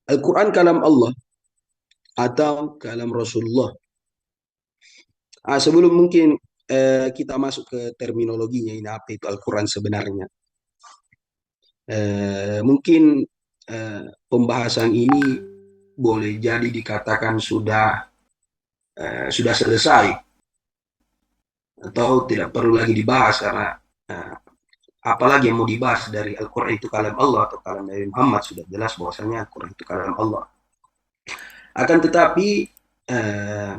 Al-Quran kalam Allah atau kalam Rasulullah. Sebelum mungkin kita masuk ke terminologinya ini apa itu Al-Quran sebenarnya. Mungkin pembahasan ini boleh jadi dikatakan sudah selesai atau tidak perlu lagi dibahas karena eh, apalagi yang mau dibahas dari Al-Quran itu kalam Allah atau kalam Nabi Muhammad sudah jelas bahwasanya Al-Quran itu kalam Allah. Akan tetapi eh,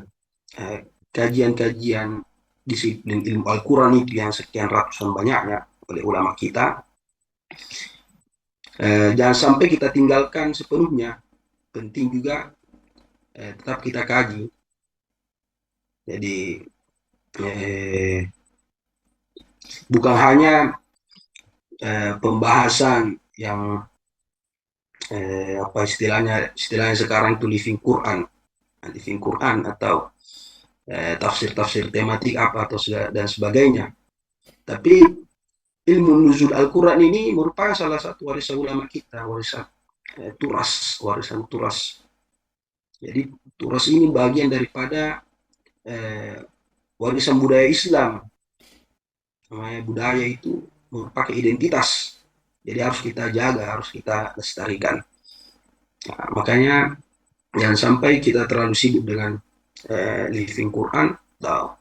eh, kajian-kajian disiplin ilmu Al-Quran itu yang sekian ratusan banyaknya oleh ulama kita, jangan sampai kita tinggalkan sepenuhnya. Penting juga tetap kita kaji. Jadi eh, bukan hanya pembahasan yang apa istilahnya sekarang itu living Quran atau tafsir-tafsir tematik apa atau dan sebagainya. Tapi ilmu nuzul Al-Quran ini merupakan salah satu warisan ulama kita, warisan turas. Jadi turas ini bagian daripada eh, warisan budaya Islam. Namanya budaya itu merupakan identitas. Jadi harus kita jaga, harus kita lestarikan. Nah, makanya jangan sampai kita terlalu sibuk dengan living Quran atau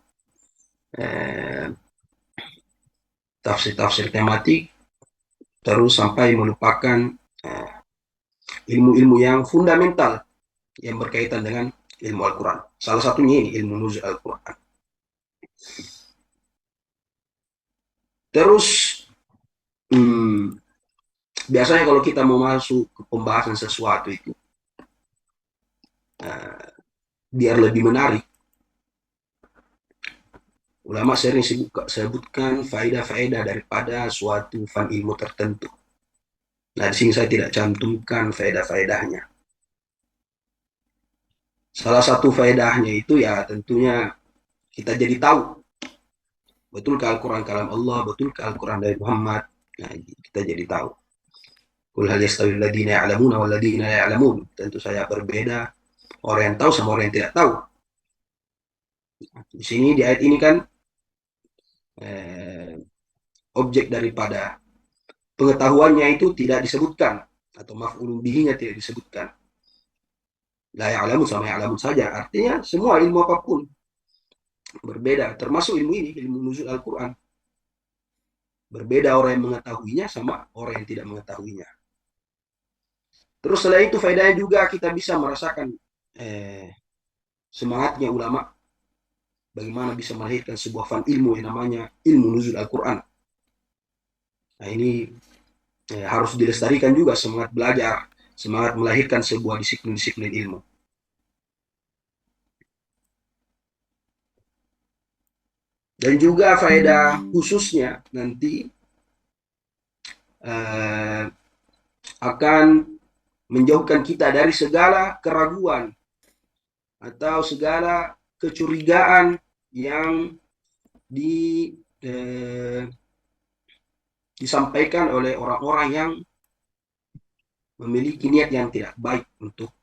eh, tafsir-tafsir tematik terus sampai melupakan eh, ilmu-ilmu yang fundamental yang berkaitan dengan ilmu Al-Quran. Salah satunya ini ilmu nuzul Al-Quran. Terus hmm, biasanya kalau kita mau masuk ke pembahasan sesuatu itu uh, biar lebih menarik, ulama sering sebutkan faedah-faedah daripada suatu fan ilmu tertentu. Nah, di sini saya tidak cantumkan faedah-faedahnya. Salah satu faedahnya itu ya tentunya kita jadi tahu betul ke Al-Quran kalam Allah, betul ke Al-Quran dari Muhammad. Nah, kita jadi tahu. Kul hal yastawi alladziina ya'lamuuna wal ladziina la ya'lamuun. Tentu saya berbeda orang yang tahu sama orang yang tidak tahu. Di sini di ayat ini kan eh, objek daripada pengetahuannya itu tidak disebutkan atau maf'ulun bihinya tidak disebutkan. La ya'lamun sama ya'lamun saja. Artinya semua ilmu apapun berbeda, termasuk ilmu ini, ilmu nuzul Al-Quran. Berbeda orang yang mengetahuinya sama orang yang tidak mengetahuinya. Terus selain itu faedahnya juga kita bisa merasakan eh, semangatnya ulama bagaimana bisa melahirkan sebuah fan ilmu yang namanya ilmu nuzul Al-Quran. Nah ini harus dilestarikan juga semangat belajar, semangat melahirkan sebuah disiplin-disiplin ilmu. Dan juga faedah khususnya nanti eh, akan menjauhkan kita dari segala keraguan atau segala kecurigaan yang di, eh, disampaikan oleh orang-orang yang memiliki niat yang tidak baik untuk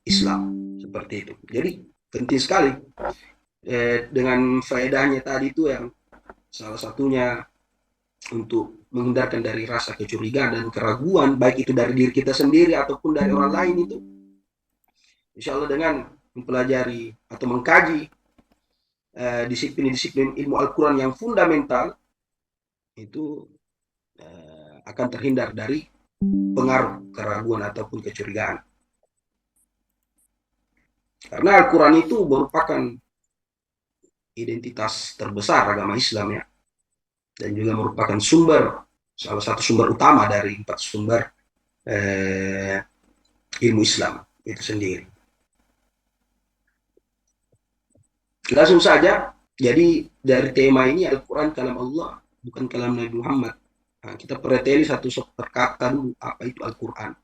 Islam seperti itu. Jadi penting sekali dengan faedahnya tadi itu yang salah satunya untuk menghindarkan dari rasa kecurigaan dan keraguan baik itu dari diri kita sendiri ataupun dari orang lain itu insya Allah dengan mempelajari atau mengkaji disiplin-disiplin ilmu Al-Quran yang fundamental itu akan terhindar dari pengaruh keraguan ataupun kecurigaan. Karena Al-Quran itu merupakan identitas terbesar agama Islam ya, dan juga merupakan salah satu sumber utama dari 4 sumber eh, ilmu Islam itu sendiri. Langsung saja, jadi dari tema ini Al-Quran kalam Allah bukan kalam Nabi Muhammad. Nah, kita perhatikan satu kata dulu apa itu Al-Quran.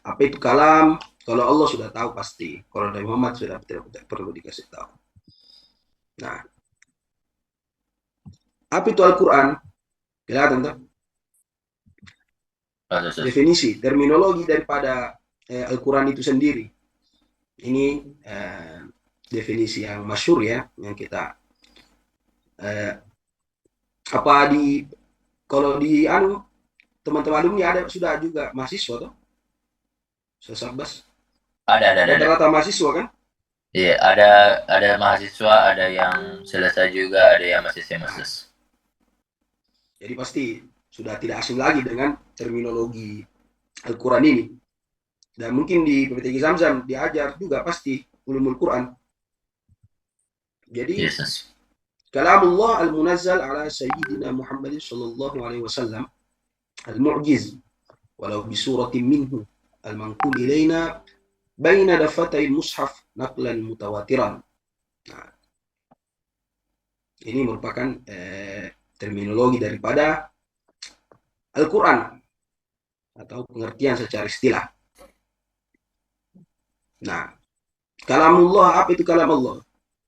Apa itu kalam? Kalau Allah sudah tahu pasti. Kalau Nabi Muhammad sudah tidak perlu dikasih tahu. Nah, apa itu Al-Quran? Kelihatan tuh? definisi, terminologi daripada Al-Quran itu sendiri. Ini definisi yang masyhur ya, yang kita eh, apa di kalau di anu teman-teman alumni ada sudah juga mahasiswa tuh, Sabbas. Ada. Rata-rata mahasiswa kan? Iya, ada mahasiswa, ada yang selesai juga, ada yang masih Nah, semester. jadi pasti sudah tidak asing lagi dengan terminologi Al-Quran ini. Dan mungkin di PPTG Zamzam diajar juga pasti ulumul Quran. Jadi Yes. kalamullah al-munazzal ala sayyidina Muhammad sallallahu alaihi wasallam al-mu'jiz walau bi suratin minhu al-manqul ilaina baina dafatay mushaf naqlan mutawatiran. Nah, ini merupakan terminologi daripada Al-Quran atau pengertian secara istilah. Nah, kalamullah, apa itu kalam Allah?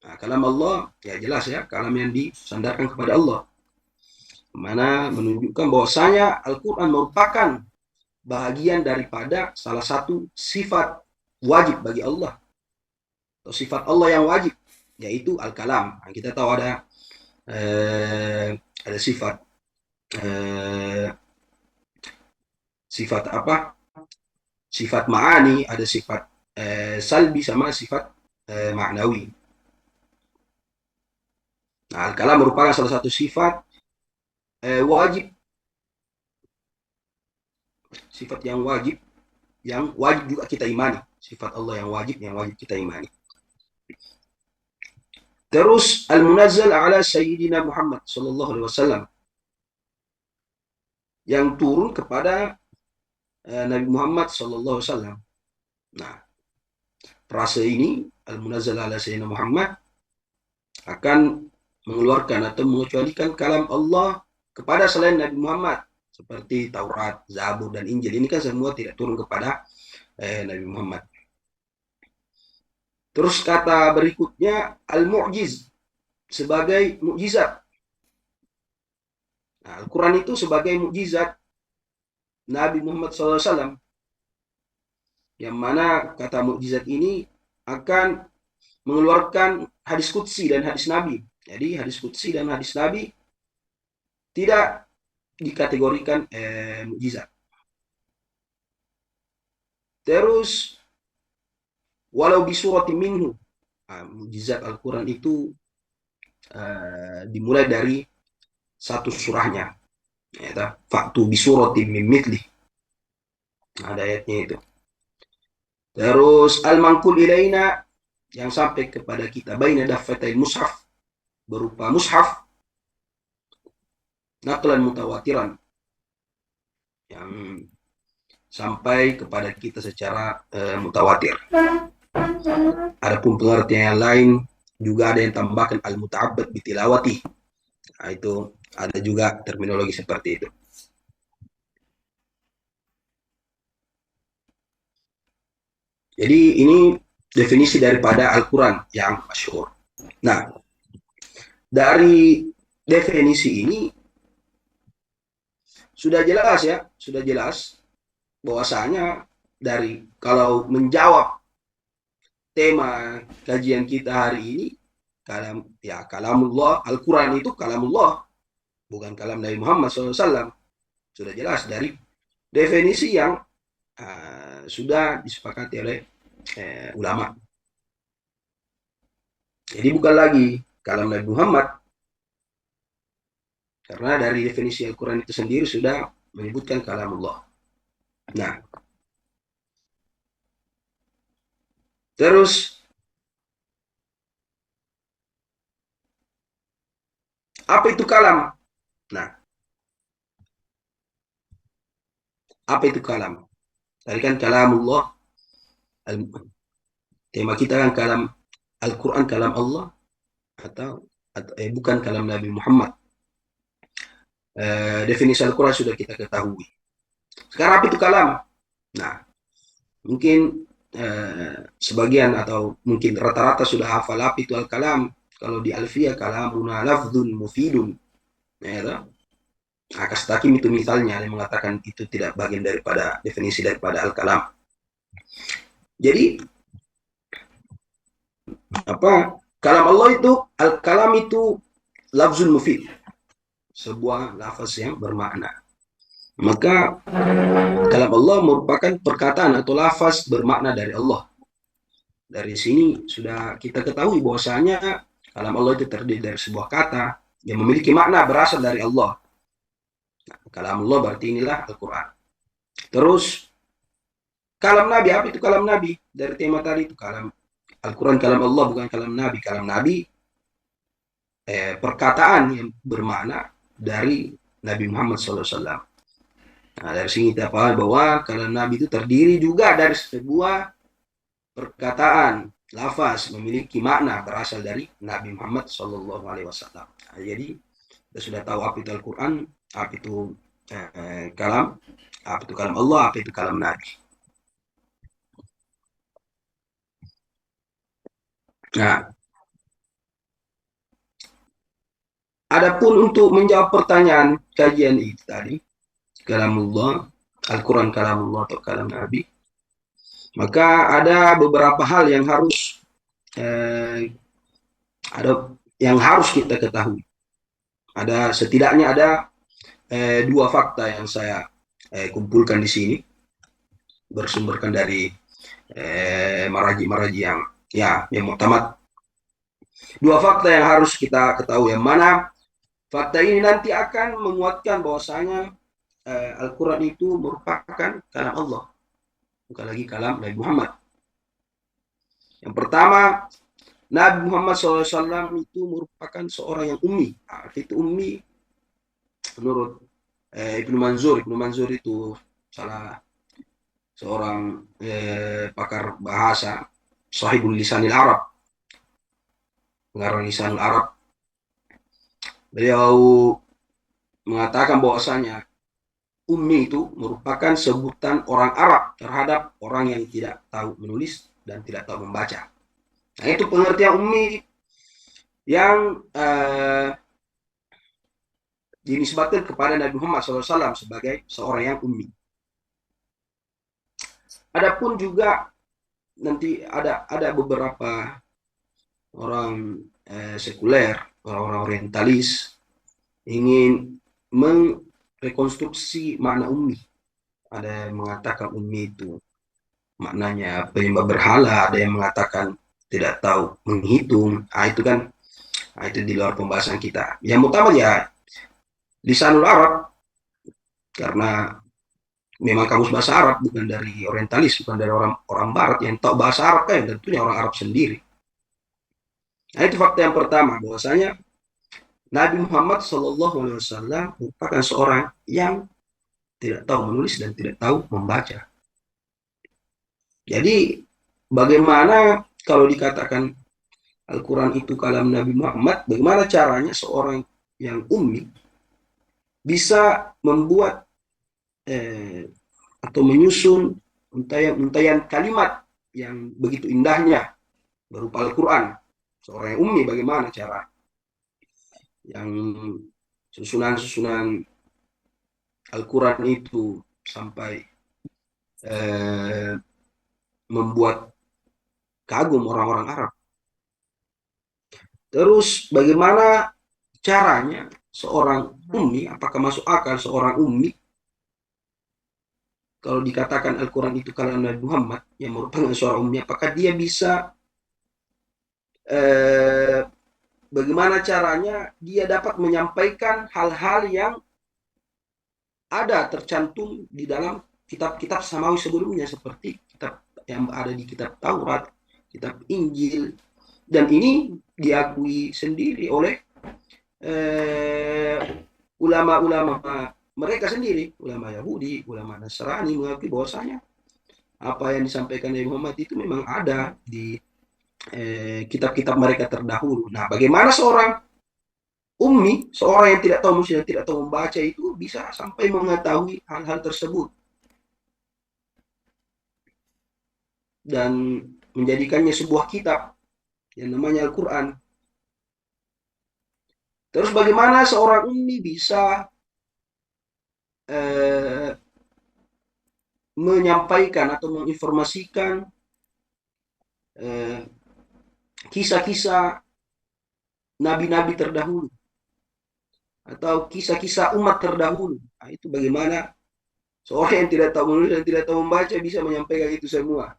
Nah, kalam Allah, ya jelas ya, kalam yang disandarkan kepada Allah. Mana menunjukkan bahwasanya Al-Quran merupakan bagian daripada salah satu sifat wajib bagi Allah. Atau sifat Allah yang wajib, yaitu Al-Kalam. Nah, kita tahu ada sifat eh, sifat apa? Sifat ma'ani, ada sifat salbi sama sifat ma'nawi. Nah, al-kalam merupakan salah satu sifat wajib, sifat yang wajib juga kita imani. Sifat Allah yang wajib kita imani. Terus al-munazzal ala sayyidina Muhammad sallallahu alaihi wasallam yang turun kepada Nabi Muhammad sallallahu alaihi wasallam. Nah, frase ini al-munazzal ala sayyidina Muhammad akan mengeluarkan atau mengecualikan kalam Allah kepada selain Nabi Muhammad seperti Taurat, Zabur dan Injil. Ini kan semua tidak turun kepada Nabi Muhammad. Terus kata berikutnya al-mu'jiz sebagai mukjizat. Nah, Al-Quran itu sebagai mukjizat Nabi Muhammad SAW, yang mana kata mukjizat ini akan mengeluarkan hadis qudsi dan hadis Nabi. Jadi hadis qudsi dan hadis Nabi tidak dikategorikan mukjizat. Terus walau bisuratin minhu, mukjizat Al-Quran itu dimulai dari satu surahnya, ya, faktu bisuratin min mitli, ada ayatnya itu. Terus al-manqul ilaina, yang sampai kepada kita baina daffatai mushaf, berupa mushaf naqlan mutawatiran, yang sampai kepada kita secara mutawatir. Adapun pengertian yang lain juga ada yang tambahkan al-muta'abbad bitilawati. Nah, itu ada juga terminologi seperti itu. Jadi ini definisi daripada Al-Quran yang masyhur. Nah, dari definisi ini sudah jelas ya, sudah jelas bahwasanya dari kalau menjawab tema kajian kita hari ini, kalamullah, Al-Quran itu kalamullah, bukan kalam Nabi Muhammad SAW. Sudah jelas dari definisi yang sudah disepakati oleh ulama. Jadi bukan lagi kalam Nabi Muhammad, karena dari definisi Al-Quran itu sendiri sudah menyebutkan kalamullah. Nah, terus apa itu kalam? Nah, apa itu kalam? Tadi kan kalamullah, tema kita kan kalam Al-Quran, kalam Allah, atau bukan kalam Nabi Muhammad. Definisi Al-Quran sudah kita ketahui. Sekarang apa itu kalam? Nah, mungkin sebagian atau mungkin rata-rata sudah hafal apa itu al-kalam. Kalau di Alfiyah, kalamuna lafdun mufidun. Ya, Nah, Kastakim itu misalnya yang mengatakan itu tidak bagian daripada definisi daripada al-kalam. Jadi apa? Kalam Allah itu al-kalam itu lafzul mufid, sebuah lafaz yang bermakna. Maka kalam Allah merupakan perkataan atau lafaz bermakna dari Allah. Dari sini sudah kita ketahui bahwasanya kalam Allah itu terdiri dari sebuah kata yang memiliki makna berasal dari Allah. Nah, kalam Allah berarti inilah Al-Quran. Terus kalam Nabi, apa itu kalam Nabi? Dari tema tadi itu kalam Al-Quran, kalam Allah, bukan kalam Nabi. Kalam Nabi perkataan yang bermakna dari Nabi Muhammad SAW. Nah, dari sini kita paham bahwa kalam Nabi itu terdiri juga dari sebuah perkataan, lafaz memiliki makna berasal dari Nabi Muhammad Sallallahu Alaihi Wasallam. Nah, jadi kita sudah tahu apa itu Al-Quran, apa itu kalam, apa itu kalam Allah, apa itu kalam Nabi. Nah, adapun untuk menjawab pertanyaan kajian itu tadi, kalamullah, Al-Quran kalamullah atau kalam Nabi, maka ada beberapa hal yang harus kita ketahui. Setidaknya ada dua fakta yang saya kumpulkan di sini, bersumberkan dari maraji-maraji yang muktamad. Dua fakta yang harus kita ketahui, yang mana fakta ini nanti akan menguatkan bahwasanya Al-Quran itu merupakan kalam Allah, bukan lagi kalam Nabi Muhammad. Yang pertama, Nabi Muhammad SAW itu merupakan seorang yang ummi. Arti itu ummi menurut Ibnu Manzur itu salah seorang pakar bahasa, sahibul lisanil Arab, pengarang lisanul Arab. Beliau mengatakan bahwasanya ummi itu merupakan sebutan orang Arab terhadap orang yang tidak tahu menulis dan tidak tahu membaca. Nah, itu pengertian ummi yang dinisbatkan kepada Nabi Muhammad SAW sebagai seorang yang ummi. Adapun juga nanti ada beberapa orang sekuler, orang-orang orientalis ingin merekonstruksi makna ummi. Ada yang mengatakan ummi itu maknanya penyembah berhala, ada yang mengatakan tidak tahu menghitung. Itu di luar pembahasan kita. Yang utama ya lisanul Arab, karena memang kamus bahasa Arab, bukan dari orientalis, bukan dari orang Barat. Yang tahu bahasa Arab kan tentunya orang Arab sendiri. Nah, itu fakta yang pertama, bahwasanya Nabi Muhammad SAW merupakan seorang yang tidak tahu menulis dan tidak tahu membaca. Jadi bagaimana kalau dikatakan Al-Quran itu kalam Nabi Muhammad, bagaimana caranya seorang yang ummi bisa membuat atau menyusun untayan kalimat yang begitu indahnya berupa Al-Quran. Seorang yang ummi bagaimana cara yang susunan Al-Quran itu sampai membuat kagum orang-orang Arab. Terus bagaimana caranya seorang ummi, apakah masuk akal seorang ummi kalau dikatakan Al-Quran itu kalam Nabi Muhammad yang merupakan seorang ummi, apakah dia bisa bagaimana caranya dia dapat menyampaikan hal-hal yang ada tercantum di dalam kitab-kitab samawi sebelumnya, seperti kitab yang ada di kitab Taurat, kitab Injil, dan ini diakui sendiri oleh ulama-ulama mereka sendiri, ulama Yahudi, ulama Nasrani mengakui bahwasanya apa yang disampaikan Nabi Muhammad itu memang ada di kitab-kitab mereka terdahulu. Nah, bagaimana seorang ummi, seorang yang tidak tahu menulis dan tidak tahu membaca itu bisa sampai mengetahui hal-hal tersebut dan menjadikannya sebuah kitab yang namanya Al-Quran. Terus bagaimana seorang ummi bisa eh, menyampaikan atau menginformasikan eh, kisah-kisah nabi-nabi terdahulu atau kisah-kisah umat terdahulu. Nah, itu bagaimana seorang yang tidak tahu menulis dan tidak tahu membaca bisa menyampaikan itu semua.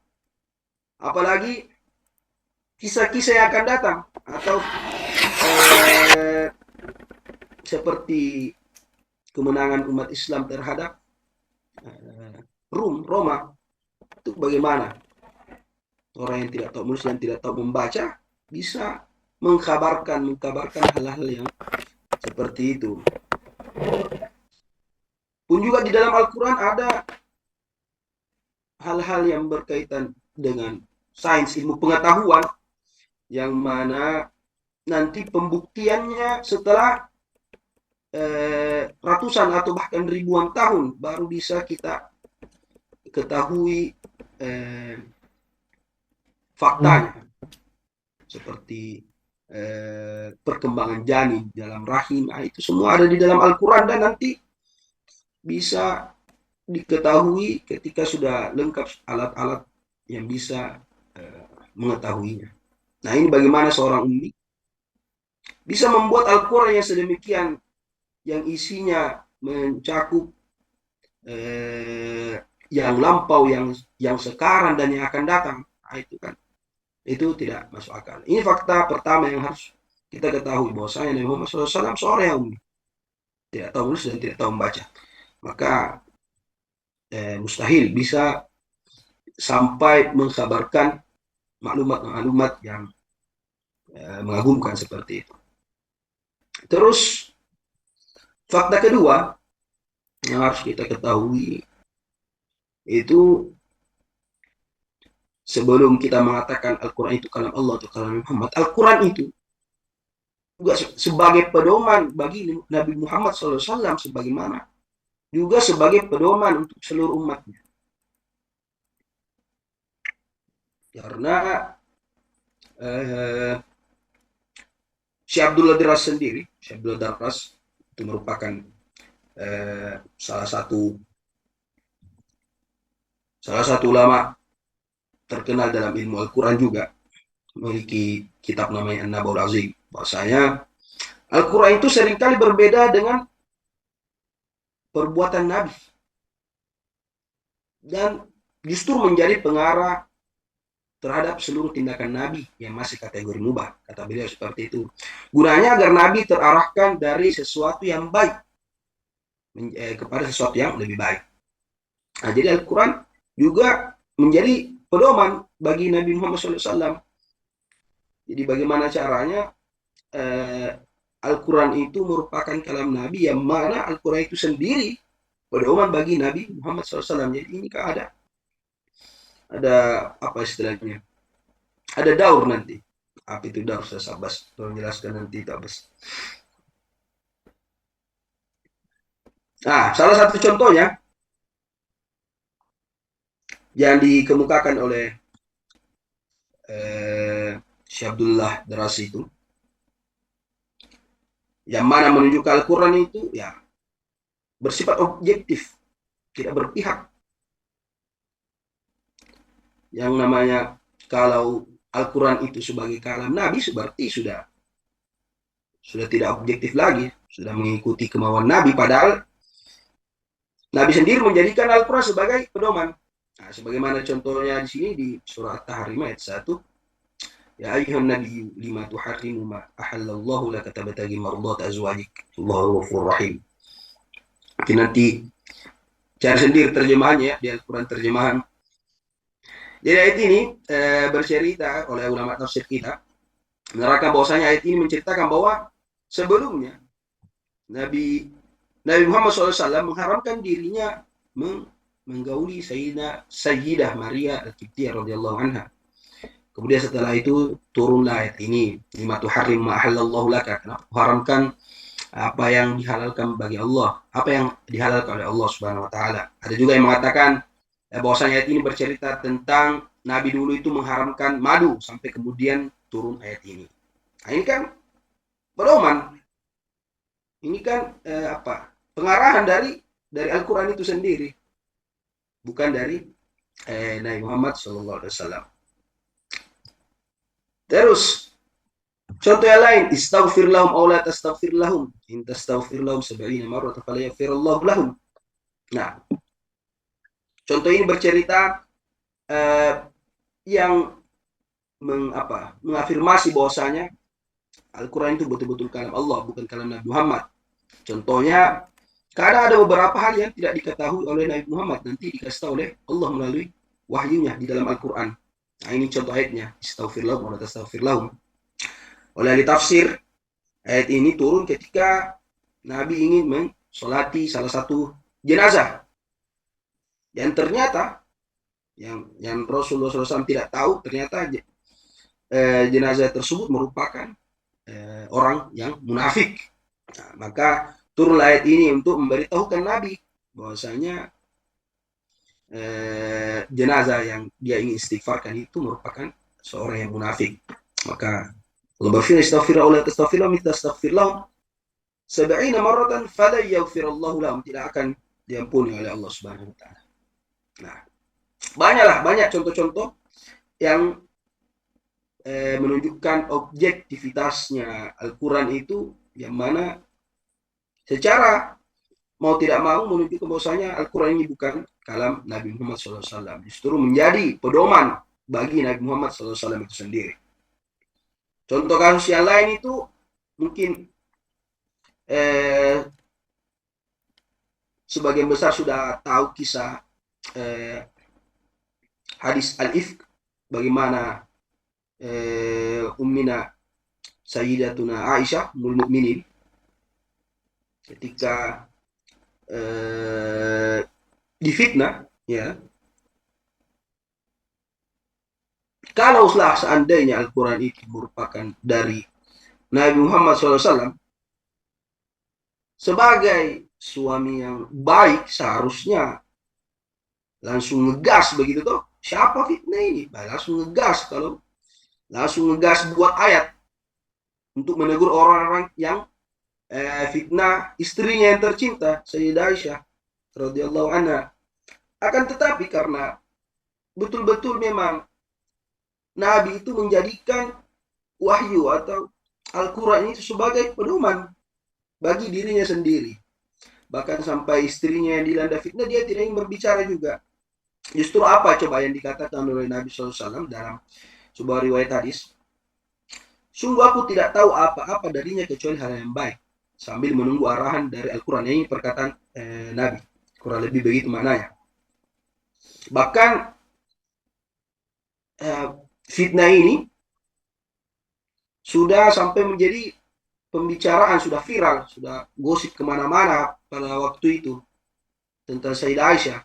Apalagi kisah-kisah yang akan datang atau eh, seperti kemenangan umat Islam terhadap eh, Roma. Itu bagaimana orang yang tidak tahu menulis dan tidak tahu membaca bisa mengkabarkan hal-hal yang seperti itu. Pun juga di dalam Al-Quran ada hal-hal yang berkaitan dengan sains, ilmu pengetahuan, yang mana nanti pembuktiannya setelah ratusan atau bahkan ribuan tahun baru bisa kita ketahui faktanya, seperti perkembangan janin dalam rahim. Nah, itu semua ada di dalam Al-Quran dan nanti bisa diketahui ketika sudah lengkap alat-alat yang bisa mengetahuinya. Nah, ini bagaimana seorang ummi bisa membuat Al-Quran yang sedemikian, yang isinya mencakup yang lampau, yang sekarang dan yang akan datang. Nah, itu kan, itu tidak masuk akal. Ini fakta pertama yang harus kita ketahui, bahwasanya Nabi Muhammad SAW seorang yang ummi, tidak tahu menulis dan tidak tahu membaca. Maka mustahil bisa sampai mengkabarkan maklumat-maklumat yang mengagumkan seperti itu. Terus fakta kedua yang harus kita ketahui itu, sebelum kita mengatakan Al-Quran itu kalam Allah atau kalam Muhammad, Al-Quran itu juga sebagai pedoman bagi Nabi Muhammad SAW, sebagaimana juga sebagai pedoman untuk seluruh umatnya. Karena Syekh Abdullah Daras sendiri, Syekh Abdullah Daras itu merupakan salah satu ulama terkenal dalam ilmu Al-Quran juga, memiliki kitab namanya An-Nabaul Azim. Bahwasanya Al-Quran itu seringkali berbeda dengan perbuatan Nabi dan justru menjadi pengarah terhadap seluruh tindakan Nabi yang masih kategori mubah. Kata beliau seperti itu. Gunanya agar Nabi terarahkan dari sesuatu yang baik kepada sesuatu yang lebih baik. Nah, jadi Al-Quran juga menjadi pedoman bagi Nabi Muhammad SAW. Jadi bagaimana caranya Al-Quran itu merupakan kalam Nabi, yang mana Al-Quran itu sendiri pedoman bagi Nabi Muhammad SAW. Jadi ini kan ada apa istilahnya? Ada daur nanti. Apa itu daur? Saya Abbas menjelaskan nanti itu Abbas. Nah, salah satu contohnya yang dikemukakan oleh Syekh Abdullah Darasi itu, yang mana menunjukkan Al-Quran itu ya bersifat objektif, tidak berpihak. Yang namanya kalau Al-Quran itu sebagai kalam Nabi, berarti sudah tidak objektif lagi, sudah mengikuti kemauan Nabi, padahal Nabi sendiri menjadikan Al-Quran sebagai pedoman. Nah, sebagaimana contohnya di sini di surah At-Tahrim ayat 1, ya ayyuhan nabiyyu lima tuharrimu ma ahallallahu laka tabtaghi mardhat azwajik Allahu ghafurur rahim. Nanti cari sendiri terjemahannya ya, di Al-Quran terjemahan. Jadi ayat ini bercerita oleh ulama tafsir kita, menerangkan bahwasanya ayat ini menceritakan bahwa sebelumnya Nabi Muhammad SAW mengharamkan dirinya menggauli Sayyidah Maria Al-Qibtiyah radhiyallahu anha. Kemudian setelah itu turunlah ayat ini, lima tuharrim ma ahallallahu laka, haramkan apa yang dihalalkan bagi Allah, apa yang dihalalkan oleh Allah Subhanahu wa taala. Ada juga yang mengatakan bahwasanya ayat ini bercerita tentang Nabi dulu itu mengharamkan madu sampai kemudian turun ayat ini. Nah, ini kan pedoman. Ini kan pengarahan dari dari Al-Quran itu sendiri, bukan dari Nabi Muhammad SAW. Terus contoh yang lain, istaghfir lahum aw la tastaghfir lahum. In tastaghfir lahum 70 marratan fala yaghfirullahu lahum. Nah, contoh ini bercerita yang mengafirmasi bahwasanya Al-Quran itu betul-betul kalam Allah, bukan kalam Nabi Muhammad. Contohnya, kadang ada beberapa hal yang tidak diketahui oleh Nabi Muhammad, nanti dikasih tahu oleh Allah melalui wahyunya di dalam Al-Quran. Nah, ini contoh ayatnya, istaghfir lahum wa la tastaghfir lahum. Oleh ahli tafsir, ayat ini turun ketika Nabi ingin mensolati salah satu jenazah. Dan ternyata yang Rasulullah SAW tidak tahu, ternyata jenazah tersebut merupakan orang yang munafik. Nah, maka turun ayat ini untuk memberitahukan Nabi bahwasanya jenazah yang dia ingin istighfarkan itu merupakan seorang yang munafik. Maka Allah berfirman, istaghfirullah wa la tastaghfirullah mithla astaghfirullah 70 marratan fala yaghfirullahu lahum. Tidak akan diampuni oleh Allah Subhanahu wa taala. Nah, banyak contoh-contoh yang menunjukkan objektivitasnya Al-Quran itu, yang mana secara mau tidak mau menunjukkan bahwasanya Al-Quran ini bukan kalam Nabi Muhammad SAW. Justru menjadi pedoman bagi Nabi Muhammad SAW itu sendiri. Contoh kasus yang lain itu mungkin sebagian besar sudah tahu kisah hadis Al-Ifk, bagaimana Ummina Sayyidatuna Aisyah ummul mukminin ketika difitnah, ya. Kalaulah seandainya Al-Quran itu merupakan dari Nabi Muhammad SAW, sebagai suami yang baik seharusnya langsung ngegas begitu tuh. Siapa fitnah ini? Langsung ngegas, kalau langsung ngegas buat ayat untuk menegur orang-orang yang fitnah istrinya yang tercinta, Sayyidah Aisyah radhiyallahu anha. Akan tetapi karena betul-betul memang Nabi itu menjadikan wahyu atau Al-Quran itu sebagai pedoman bagi dirinya sendiri. Bahkan sampai istrinya yang dilanda fitnah, dia tidak ingin berbicara juga. Justru apa coba yang dikatakan oleh Nabi SAW dalam sebuah riwayat hadis? Sungguh aku tidak tahu apa-apa darinya kecuali hal yang baik, sambil menunggu arahan dari Al-Quran. Ini perkataan Nabi, kurang lebih begitu maknanya. Bahkan fitnah ini sudah sampai menjadi pembicaraan, sudah viral, sudah gosip kemana-mana pada waktu itu tentang Sayyidah Aisyah.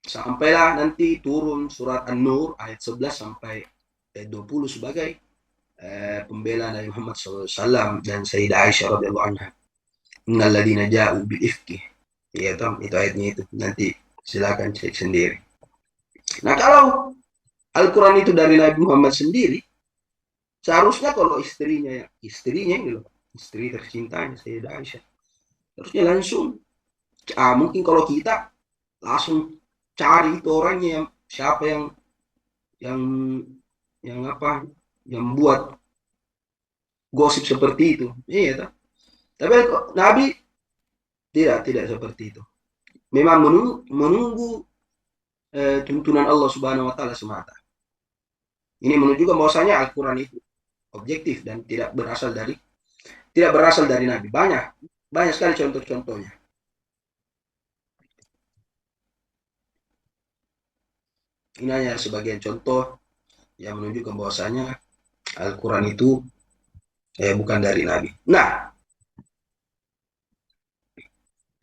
Sampailah nanti turun surat An-Nur ayat 11 sampai 20 sebagai pembela Nabi Muhammad SAW dan Sayyidah Aisyah radhiyallahu anha. Innal ladzina ja'u bil ifki. Ya, itu ayatnya itu. Nanti silakan cek sendiri. Nah, kalau Al-Quran itu dari Nabi Muhammad sendiri, seharusnya kalau istrinya ini loh, istri tercintanya Sayyidah Aisyah, harusnya langsung, mungkin kalau kita langsung cari itu orangnya, yang siapa yang yang buat gosip seperti itu. Iya, tapi Nabi tidak seperti itu. Memang menunggu tuntunan Allah Subhanahu wa taala semata. Ini menunjukkan bahwasanya Al-Quran itu objektif dan tidak berasal dari Nabi. Banyak sekali contoh-contohnya. Ini hanya sebagian contoh yang menunjukkan bahwasanya Al-Quran itu bukan dari Nabi. Nah,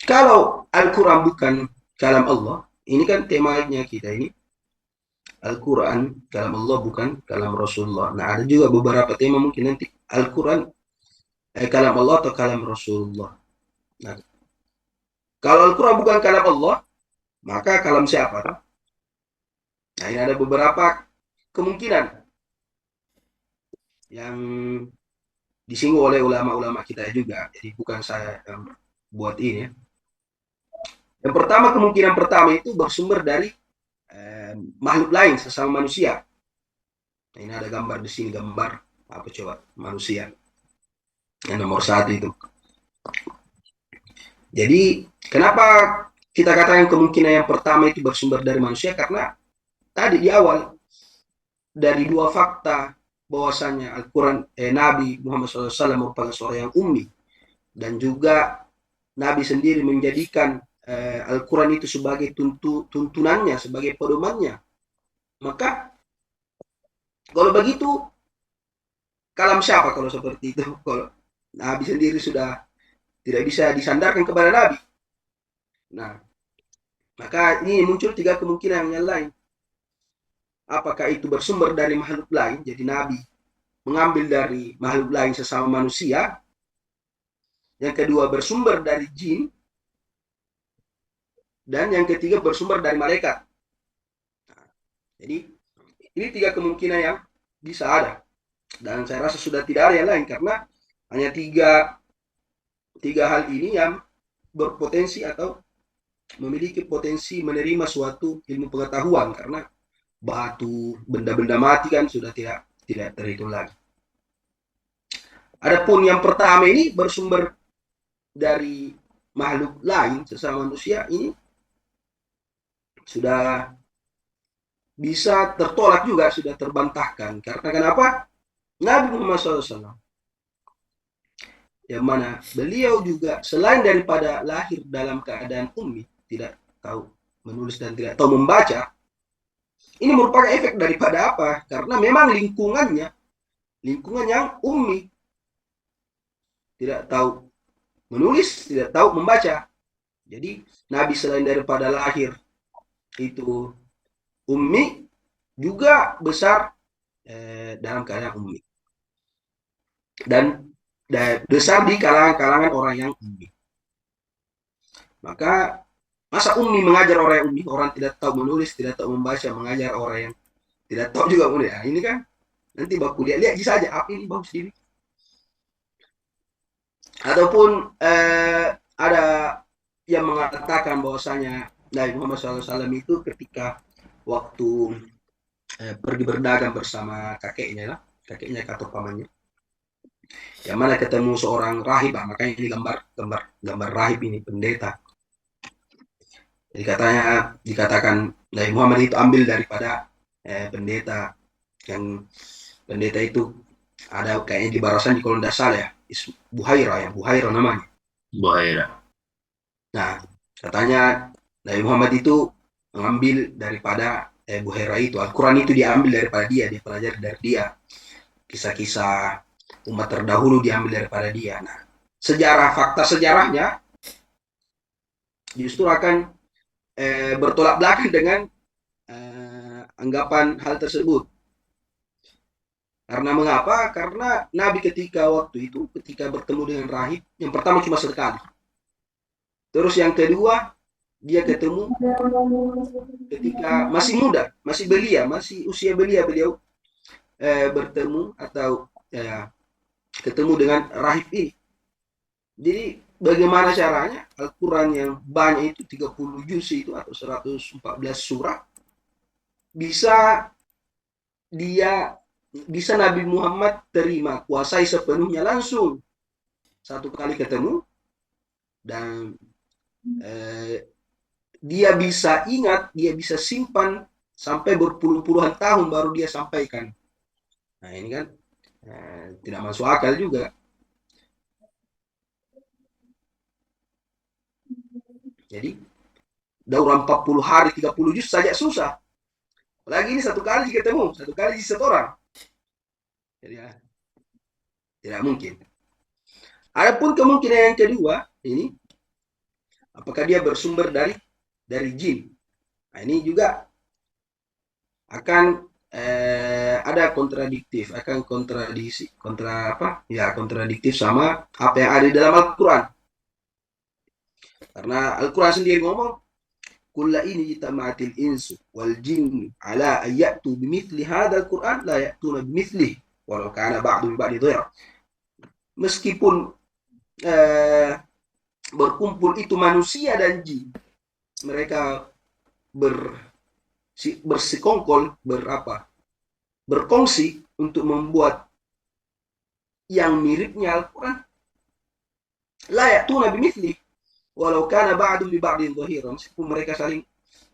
kalau Al-Quran bukan kalam Allah, ini kan temanya kita ini, Al-Quran kalam Allah bukan kalam Rasulullah. Nah, ada juga beberapa tema mungkin nanti Al-Quran kalam Allah atau kalam Rasulullah. Nah, kalau Al-Quran bukan kalam Allah, maka kalam siapa? Nah, ini ada beberapa kemungkinan yang disinggung oleh ulama-ulama kita juga. Jadi bukan saya buat ini ya. Yang pertama, kemungkinan pertama itu bersumber dari makhluk lain sesama manusia. Nah, ini ada gambar di sini, gambar apa coba, manusia. Yang nomor satu itu. Jadi, kenapa kita katakan kemungkinan yang pertama itu bersumber dari manusia? Karena tadi di awal, dari dua fakta bahwasanya Al-Quran, Nabi Muhammad SAW merupakan seorang yang ummi, dan juga Nabi sendiri menjadikan Al-Quran itu sebagai tuntunannya, sebagai pedomannya. Maka kalau begitu, kalam siapa kalau seperti itu? Kalau Nabi sendiri sudah tidak bisa disandarkan kepada Nabi. Nah, maka ini muncul tiga kemungkinan yang lain. Apakah itu bersumber dari makhluk lain, jadi Nabi mengambil dari makhluk lain sesama manusia. Yang kedua, bersumber dari jin. Dan yang ketiga, bersumber dari malaikat. Nah, jadi ini tiga kemungkinan yang bisa ada. Dan saya rasa sudah tidak ada yang lain, karena hanya tiga hal ini yang berpotensi atau memiliki potensi menerima suatu ilmu pengetahuan, karena batu, benda-benda mati kan sudah tidak terhitung lagi. Adapun yang pertama ini bersumber dari makhluk lain sesama manusia, ini sudah bisa tertolak juga, sudah terbantahkan. Karena kenapa? Nabi Muhammad SAW, yang mana beliau juga selain daripada lahir dalam keadaan ummi, tidak tahu menulis dan tidak tahu membaca, ini merupakan efek daripada apa? Karena memang lingkungan yang ummi, tidak tahu menulis, tidak tahu membaca. Jadi Nabi selain daripada lahir itu ummi, juga besar dalam keadaan ummi, dan besar di kalangan orang yang ummi. Maka masa ummi mengajar orang yang ummi, orang tidak tahu menulis, tidak tahu membaca, mengajar orang yang tidak tahu juga menulis. Nah, ini kan nanti baku lihat saja, apa ini bagus ini. Ataupun ada yang mengatakan bahwasanya Nabi Muhammad SAW itu ketika waktu pergi berdagang bersama kakeknya atau pamannya, yang mana ketemu seorang rahib, makanya ini gambar rahib ini, pendeta. Jadi dikatakan Nabi Muhammad itu ambil daripada pendeta, yang pendeta itu ada kayaknya di Barasan, kalau tidak salah ya, Buhaira namanya. Buhaira. Nah, katanya Nabi Muhammad itu mengambil daripada Buhaira itu, Al-Quran itu diambil daripada dia pelajari dari dia. Kisah-kisah umat terdahulu diambil daripada dia. Nah, fakta sejarahnya justru akan bertolak belakang dengan anggapan hal tersebut. Karena mengapa? Karena Nabi ketika bertemu dengan rahib, yang pertama cuma sekali. Terus yang kedua, dia ketemu ketika masih muda, masih belia, masih usia belia, beliau bertemu atau ketemu dengan rahib ini. Jadi bagaimana caranya Al-Quran yang banyak itu 30 juz itu atau 114 surah bisa Nabi Muhammad terima, kuasai sepenuhnya langsung satu kali ketemu, dan dia bisa ingat, dia bisa simpan sampai berpuluh-puluhan tahun baru dia sampaikan. Nah, ini kan tidak masuk akal juga. Jadi dalam 40 hari 30 juz saja susah. Apalagi ini satu kali ketemu, satu kali setoran. Jadi ya, tidak mungkin. Adapun kemungkinan yang kedua ini, apakah dia bersumber dari jin? Nah, ini juga akan ada kontradiktif, akan kontradiktif sama apa yang ada di dalam Al-Quran. Karena Al-Quran sendiri ngomong, kulla ini jitama'atil insu wal jinnu ala ayyatu bimithli hadzal Qur'an la ya'tuna bimithlihi walau kana ba'du min ba'di dhira. Meskipun berkumpul itu manusia dan jin, mereka ber, bersekongkol, berkongsi untuk membuat yang miripnya Al-Quran, layak tuna bimithli, walau kana ba'du li ba'din dhahiran, meskipun mereka saling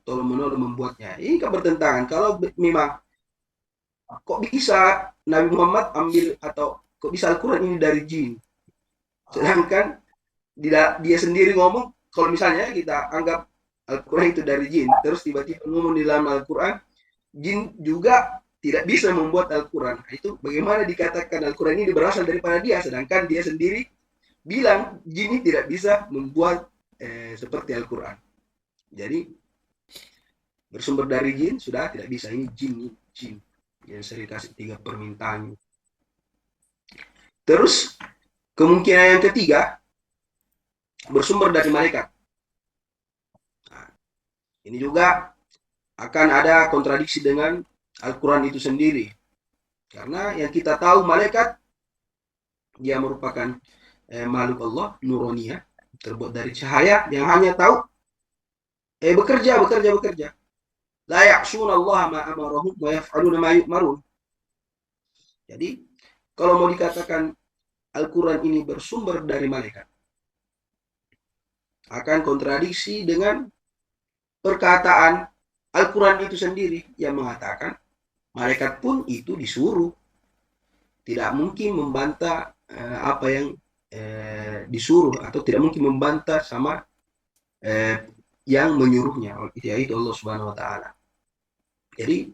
tolong menolong membuatnya. Ini kan bertentangan. Kalau memang kok bisa Nabi Muhammad ambil, atau kok bisa Al-Quran ini dari jin, sedangkan dia sendiri ngomong, kalau misalnya kita anggap Al-Quran itu dari jin, terus tiba-tiba ngomong di dalam Al-Quran, jin juga tidak bisa membuat Al-Quran. Itu bagaimana dikatakan Al-Quran ini berasal daripada dia, sedangkan dia sendiri bilang jin ini tidak bisa membuat seperti Al-Quran. Jadi bersumber dari jin sudah tidak bisa, ini jin yang sering kasih 3 permintaan. Terus kemungkinan yang ketiga, bersumber dari malaikat. Nah, ini juga akan ada kontradiksi dengan Al-Quran itu sendiri. Karena yang kita tahu malaikat, dia merupakan makhluk Allah, nuroniyah, terbuat dari cahaya, yang hanya tahu bekerja. La ya'suna Allah ma amarahum wa yaf'aluna ma yu'marun. Jadi, kalau mau dikatakan Al-Quran ini bersumber dari malaikat, akan kontradiksi dengan perkataan Al-Quran itu sendiri yang mengatakan malaikat pun itu disuruh. Tidak mungkin membantah apa yang disuruh, atau tidak mungkin membantah sama yang menyuruhnya, yaitu Allah Subhanahu wa taala. Jadi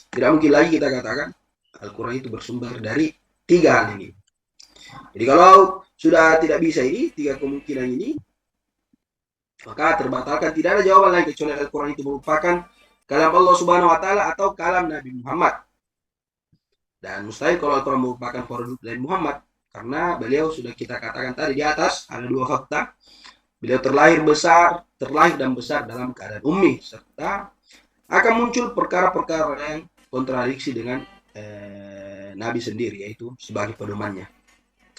tidak mungkin lagi kita katakan Al-Quran itu bersumber dari 3 hal ini. Jadi kalau sudah tidak bisa ini, 3 kemungkinan ini, maka terbatalkan, tidak ada jawaban lain kecuali Al-Quran itu merupakan kalam Allah Subhanahu wa taala atau kalam Nabi Muhammad. Dan mustahil kalau Al-Quran merupakan produk dari Muhammad, karena beliau sudah kita katakan tadi di atas ada 2 fakta. Beliau terlahir dan besar dalam keadaan ummi, serta akan muncul perkara-perkara yang kontradiksi dengan Nabi sendiri, yaitu sebagai pedomannya.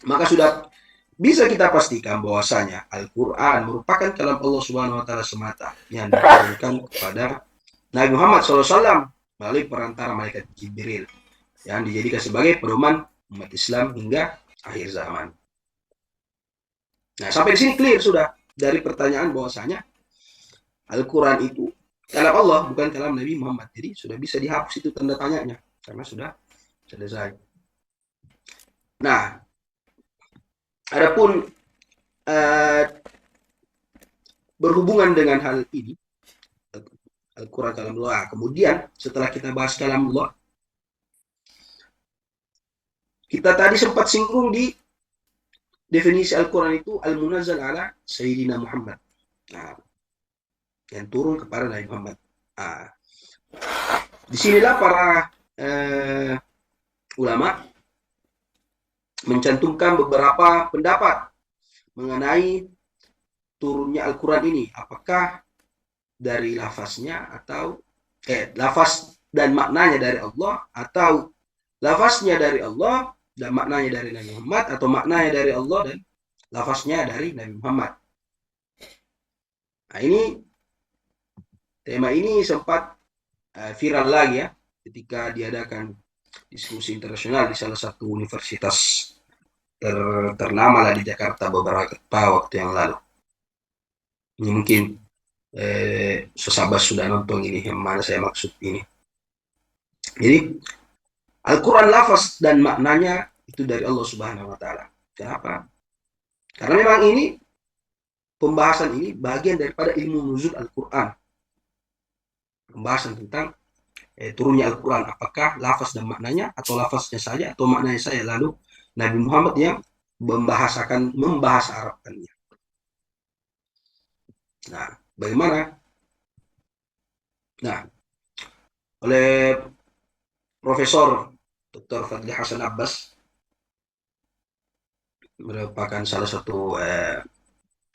Maka sudah bisa kita pastikan bahwasanya Al-Quran merupakan kalam Allah Subhanahu wa taala semata yang diturunkan kepada Nabi Muhammad SAW melalui perantara malaikat Jibril, yang dijadikan sebagai pedoman umat Islam hingga akhir zaman. Nah, sampai di sini clear sudah dari pertanyaan bahwasanya Al-Quran itu kalam Allah, bukan kalam Nabi Muhammad. Jadi sudah bisa dihapus itu tanda tanyanya, karena sudah selesai. Nah, adapun berhubungan dengan hal ini, Al-Quran kalam Allah. Kemudian setelah kita bahas kalam Allah, kita tadi sempat singgung di definisi Al-Quran itu al-munazzal ala Sayyidina Muhammad. Nah, yang turun kepada Nabi Muhammad. Nah, disinilah para ulama mencantumkan beberapa pendapat mengenai turunnya Al-Quran ini. Apakah dari lafaznya, atau lafaz dan maknanya dari Allah, atau lafaznya dari Allah dan maknanya dari Nabi Muhammad, atau maknanya dari Allah dan lafaznya dari Nabi Muhammad. Nah, tema ini sempat viral lagi ya ketika diadakan diskusi internasional di salah satu universitas ternama lah di Jakarta beberapa waktu yang lalu. Ini mungkin sesahabat sudah nonton ini, yang mana saya maksud ini. Jadi Al-Quran lafaz dan maknanya itu dari Allah Subhanahu wa taala. Kenapa? Karena memang ini pembahasan ini bagian daripada ilmu nuzul Al-Quran. Pembahasan tentang turunnya Al-Quran, apakah lafaz dan maknanya, atau lafaznya saja, atau maknanya saja, lalu Nabi Muhammad yang membahas Arabkannya. Nah, bagaimana? Nah, oleh Profesor Dr. Fadli Hasan Abbas, merupakan salah satu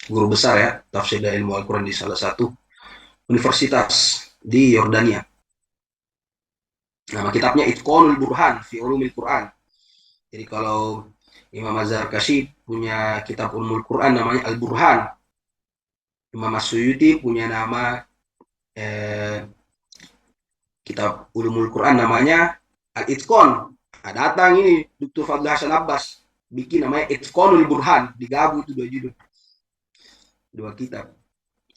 guru besar ya tafsir dan ilmu Al-Quran di salah satu universitas di Yordania. Nama kitabnya Itqanul Burhan fi Ulumil Quran. Jadi kalau Imam Az-Zarkashi punya kitab Ulumul Quran namanya Al-Burhan. Imam As-Suyuti punya nama kitab Ulumul Quran namanya Al-Itqan. Nah, datang ini Dr. Fadli Hasan Abbas bikin namanya Itqanul Burhan, digabung itu dua judul, dua kitab.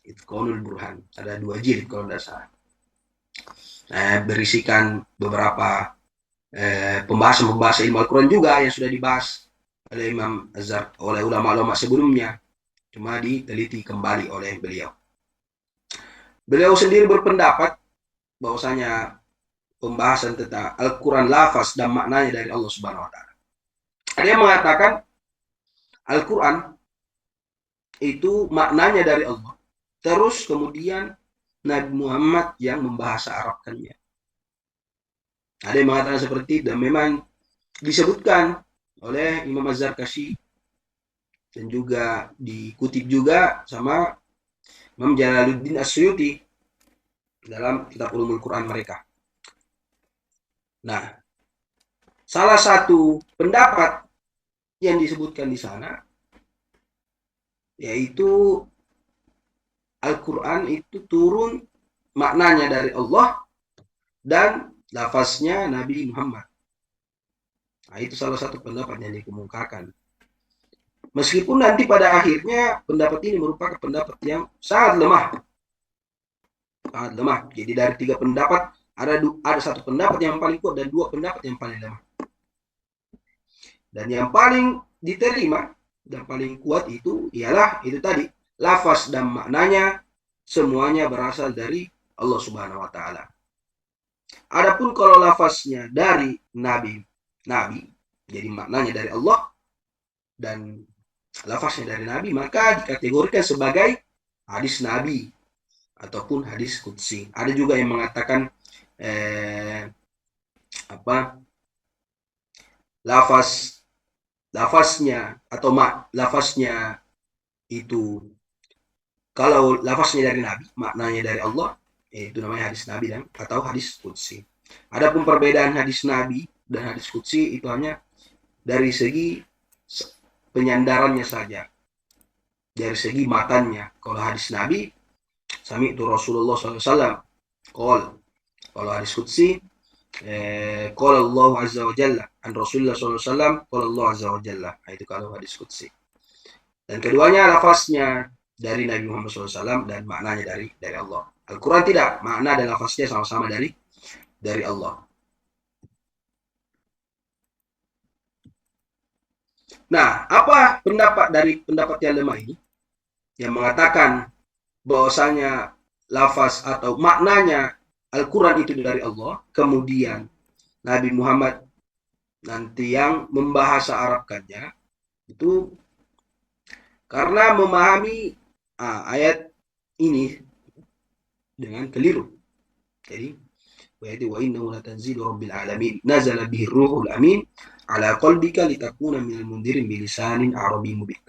Itqanul Burhan, ada dua jilid kalau tidak salah. Berisikan beberapa pembahasan-pembahasan ilmu Al-Quran juga yang sudah dibahas oleh Imam Azhar, oleh ulama-ulama sebelumnya, cuma diteliti kembali oleh beliau. Beliau sendiri berpendapat bahwasanya pembahasan tentang Al-Quran lafaz dan maknanya dari Allah Subhanahu wa Ta'ala. Ada yang mengatakan Al-Quran itu maknanya dari Allah, terus kemudian Nabi Muhammad yang membahasa Arabkannya. Ada yang mengatakan seperti itu, dan memang disebutkan oleh Imam Az-Zarkashi dan juga dikutip juga sama Imam Jalaluddin As-Suyuti dalam kitab Ulumul Quran mereka. Nah, salah satu pendapat yang disebutkan di sana yaitu Al-Quran itu turun maknanya dari Allah dan lafaznya Nabi Muhammad. Nah, itu salah satu pendapat yang dikemukakan. Meskipun nanti pada akhirnya pendapat ini merupakan pendapat yang sangat lemah. Sangat lemah. Jadi dari 3 pendapat ada satu pendapat yang paling kuat dan 2 pendapat yang paling lemah. Dan yang paling diterima dan paling kuat itu ialah itu tadi, lafaz dan maknanya semuanya berasal dari Allah Subhanahu wa Ta'ala. Adapun kalau lafaznya dari nabi, jadi maknanya dari Allah dan lafaznya dari nabi, maka dikategorikan sebagai hadis nabi ataupun hadis qudsi. Ada juga yang mengatakan lafaznya atau lafaznya itu, kalau lafaznya dari nabi, maknanya dari Allah, itu namanya hadis nabi dan atau hadis qudsi. Adapun perbedaan hadis nabi dan hadis qudsi itu hanya dari segi penyandarannya saja, dari segi matanya. Kalau hadis nabi, sami'tu Rasulullah SAW, kalau hadis qudsi, qala Allah azza wa jalla an Rasulullah SAW, qala Allah azza wa jalla. Nah, itu kalau hadis qudsi. Dan keduanya lafaznya dari Nabi Muhammad SAW dan maknanya dari Allah. Al-Quran tidak, makna dan lafaznya sama-sama dari Allah. Nah, apa pendapat yang lemah ini? Yang mengatakan bahwasanya lafaz atau maknanya Al-Quran itu dari Allah, kemudian Nabi Muhammad nanti yang membahasa Arabkannya, itu karena memahami ayat ini dengan keliru. Jadi, wa innahu latanzilu rabbil alamin nazala bihi ruhul amin ala qalbika litakuna minal mundirin bilisanin arabiyyin mubin.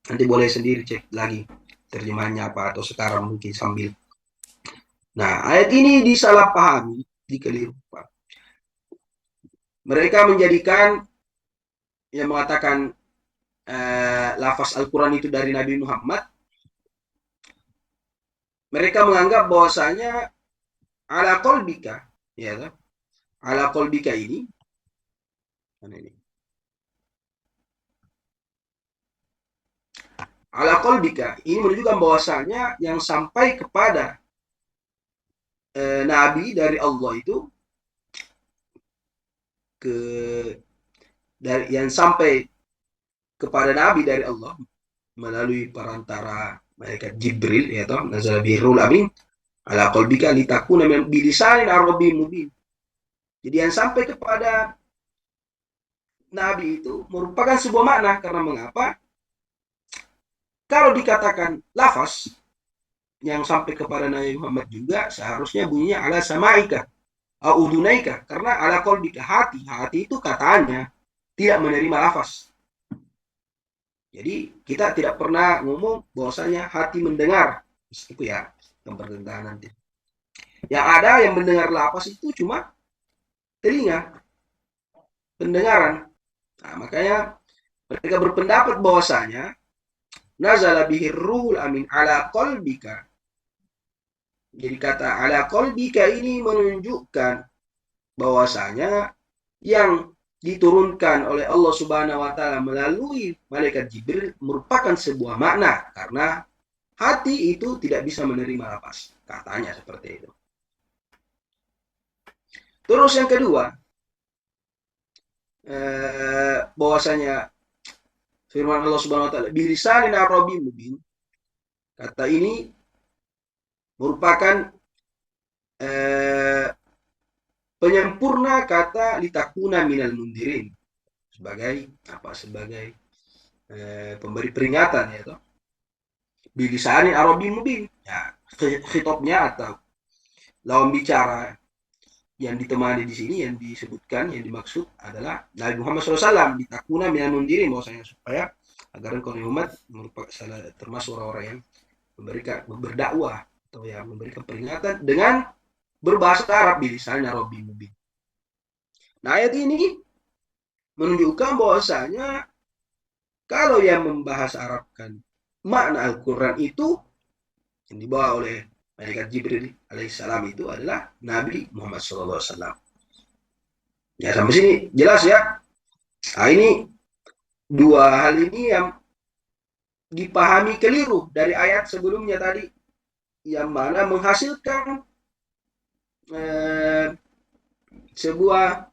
Nanti boleh sendiri cek lagi terjemahannya apa, atau sekarang mungkin sambil. Nah, ayat ini disalahpahami, dikelirukan. Mereka menjadikan yang mengatakan lafaz Al-Quran itu dari Nabi Muhammad, mereka menganggap bahwasanya ala qalbika, ya kan? Ala qalbika ini, mana ini? Ala qalbika ini menunjukkan bahwasanya yang sampai kepada Nabi dari Allah itu yang sampai kepada Nabi dari Allah melalui perantara malaikat Jibril, ya toh, nazala bihi ruhul amin ala qalbika litakuna min bilisanin arabiyyin mubin. Jadi yang sampai kepada Nabi itu merupakan sebuah makna. Karena mengapa? Kalau dikatakan lafaz yang sampai kepada Nabi Muhammad juga seharusnya bunyinya ala samaika au udunaika, karena ala qalbika, hati itu katanya tidak menerima lafaz. Jadi kita tidak pernah ngomong bahwasanya hati mendengar, itu ya yang pertentangan nanti. Yang ada yang mendengar lafaz itu cuma telinga, pendengaran. Nah, makanya mereka berpendapat bahwasanya nazala bihir ruhul amin ala qalbika. Jadi kata ala qalbika ini menunjukkan bahwasanya yang diturunkan oleh Allah Subhanahu wa taala melalui malaikat Jibril merupakan sebuah makna, karena hati itu tidak bisa menerima lafaz. Katanya seperti itu. Terus yang kedua, bahwasanya firman Allah Subhanahu wa taala bilisanin arabi mubin. Kata ini merupakan penyempurna kata litakuna minal mundirin, sebagai apa? Sebagai pemberi peringatan, ya toh. Bilisanin arabi mubin. Ya, khitabnya atau lawan bicara yang ditemani di sini, yang disebutkan, yang dimaksud adalah Nabi Muhammad SAW. Litakuna minal mundirin, bahwasanya supaya agar engkau Muhammad merupakan termasuk orang-orang yang memberikan berdakwah atau yang memberikan peringatan dengan berbahasa Arab, bilisan Arabi mubin. Nah, ayat ini menunjukkan bahwasanya kalau yang membahas Arabkan makna Al-Quran itu yang dibawa oleh malaikat Jibril alaihissalam itu adalah Nabi Muhammad SAW. Ya, sampai sini jelas ya. Nah, ini dua hal ini yang dipahami keliru dari ayat sebelumnya tadi, yang mana menghasilkan sebuah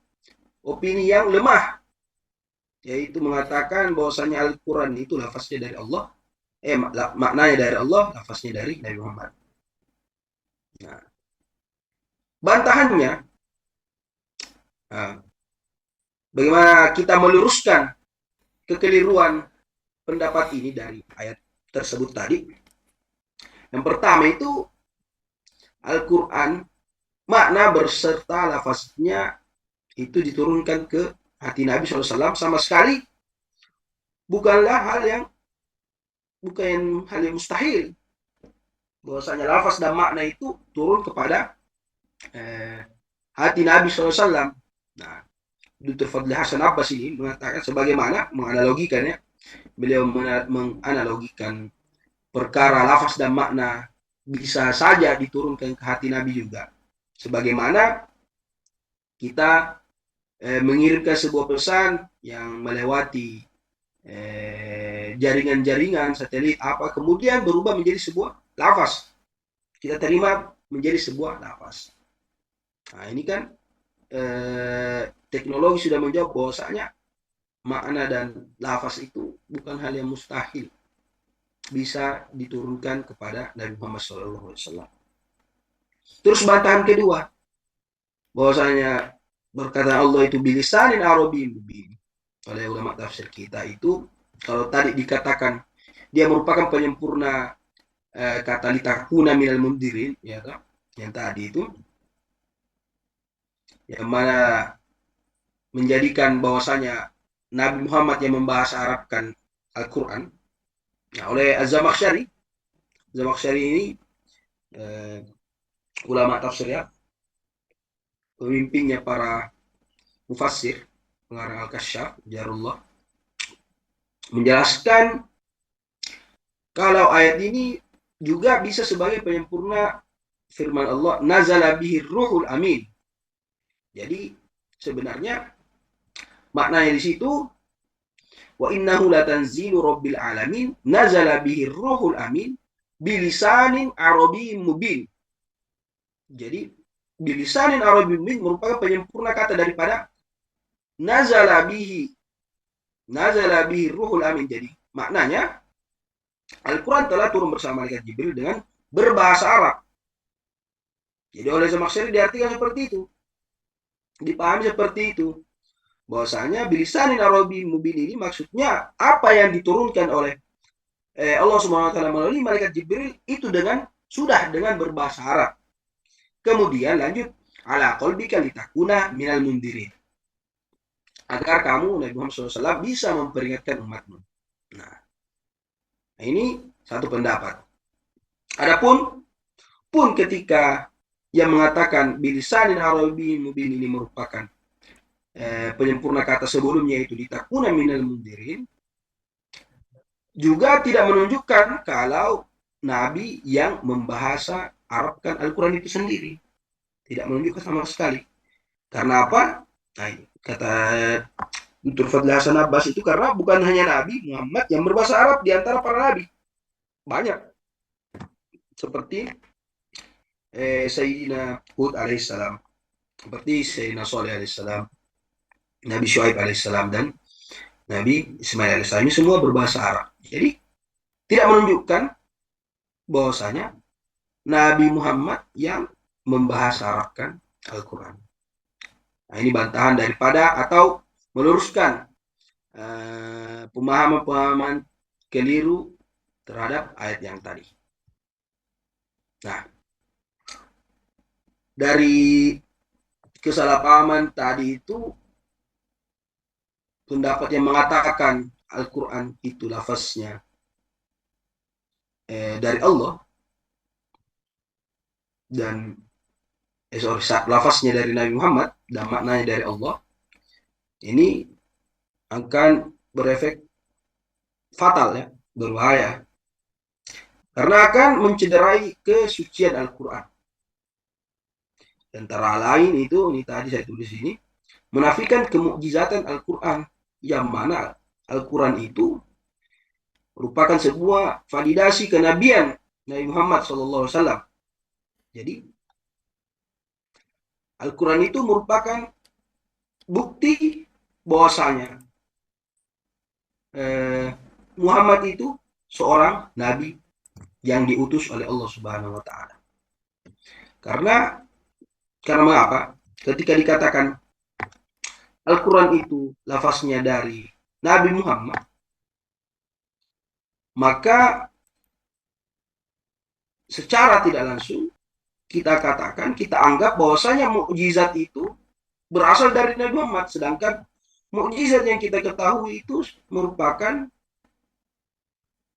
opini yang lemah, yaitu mengatakan bahwasanya Al-Quran itu lafaznya dari Allah, maknanya dari Allah, lafaznya dari Nabi Muhammad. Nah, bantahannya, bagaimana kita meluruskan kekeliruan pendapat ini dari ayat tersebut tadi. Yang pertama itu, Al-Quran makna berserta lafaznya itu diturunkan ke hati Nabi SAW sama sekali bukanlah hal yang mustahil. Bahwasanya lafaz dan makna itu turun kepada hati Nabi SAW. Nah, Dr. Fadli Hasan Abbas ini mengatakan sebagaimana menganalogikannya, beliau menganalogikan perkara lafaz dan makna bisa saja diturunkan ke hati Nabi juga. Sebagaimana kita mengirimkan sebuah pesan yang melewati jaringan-jaringan satelit apa, kemudian berubah menjadi sebuah lafaz. Kita terima menjadi sebuah lafaz. Nah, ini kan teknologi sudah menjawab bahwasanya makna dan lafaz itu bukan hal yang mustahil bisa diturunkan kepada Nabi Muhammad SAW. Terus bantahan kedua, bahwasanya berkata Allah itu bilisanin Arabi mubin. Oleh ulama tafsir kita itu, kalau tadi dikatakan dia merupakan penyempurna kata litakuna minal mundirin, ya kan? Yang tadi itu, yang mana menjadikan bahwasanya Nabi Muhammad yang membahasa Arabkan Al-Quran. Nah, oleh Az-Zamakhsyari ini ulama tafsir ya, pemimpinnya para mufassir, pengarang Al-Kasyaf, Jarullah, menjelaskan kalau ayat ini juga bisa sebagai penyempurna firman Allah, nazala bihir ruhul amin. Jadi sebenarnya maknanya di situ, wa innahu latanzilu rabbil alamin nazala bihir ruhul amin bilisanin arabiyyin mubin. Jadi bilisanin arabiyyin mubin merupakan penyempurna kata daripada nazala bihi ruhul amin. Jadi maknanya Al-Quran telah turun bersama malaikat Jibril dengan berbahasa Arab. Jadi oleh Zamakhsyari diartikan seperti itu, dipahami seperti itu, bahwasanya bilisanin arabiyyin mubin ini maksudnya apa yang diturunkan oleh Allah Subhanahu wa taala melalui malaikat Jibril itu sudah dengan berbahasa Arab. Kemudian lanjut, ala qalbika litakuna minal mundirin, agar kamu Nabi Muhammad SAW bisa memperingatkan umatmu. Nah, ini satu pendapat. Adapun ketika yang mengatakan bilisanin arabiyyin mubin ini merupakan penyempurna kata sebelumnya itu litakuna minal mundirin, juga tidak menunjukkan kalau Nabi yang membahasa Arabkan Al-Quran itu sendiri. Tidak menunjukkan sama sekali. Karena apa? Nah, kata Dr. Fadli Hasan Abbas itu karena bukan hanya Nabi Muhammad yang berbahasa Arab di antara para Nabi. Banyak. Seperti Sayyidina Hud alaihissalam. Seperti Sayyidina Saleh alaihissalam. Nabi Syuaib alaihissalam dan Nabi Ismail alaihissalam. Ini semua berbahasa Arab. Jadi tidak menunjukkan bahwasanya Nabi Muhammad yang membahasa Arabkan Al-Quran. Nah, ini bantahan daripada atau meluruskan pemahaman-pemahaman keliru terhadap ayat yang tadi. Nah, dari kesalahpahaman tadi itu, pendapat yang mengatakan Al-Quran itu lafaznya dari Allah dan lafaznya dari Nabi Muhammad dan maknanya dari Allah, ini akan berefek fatal ya, berbahaya. Karena akan mencederai kesucian Al-Quran. Antara lain itu, ini tadi saya tulis ini, menafikan kemukjizatan Al-Quran, yang mana Al-Quran itu merupakan sebuah validasi kenabian Nabi Muhammad SAW. Jadi, Al-Quran itu merupakan bukti bahwasanya Muhammad itu seorang nabi yang diutus oleh Allah Subhanahu wa taala. Karena mengapa? Ketika dikatakan Al-Quran itu lafaznya dari Nabi Muhammad, maka secara tidak langsung kita katakan, kita anggap bahwasanya mukjizat itu berasal dari Nabi Muhammad, sedangkan mukjizat yang kita ketahui itu merupakan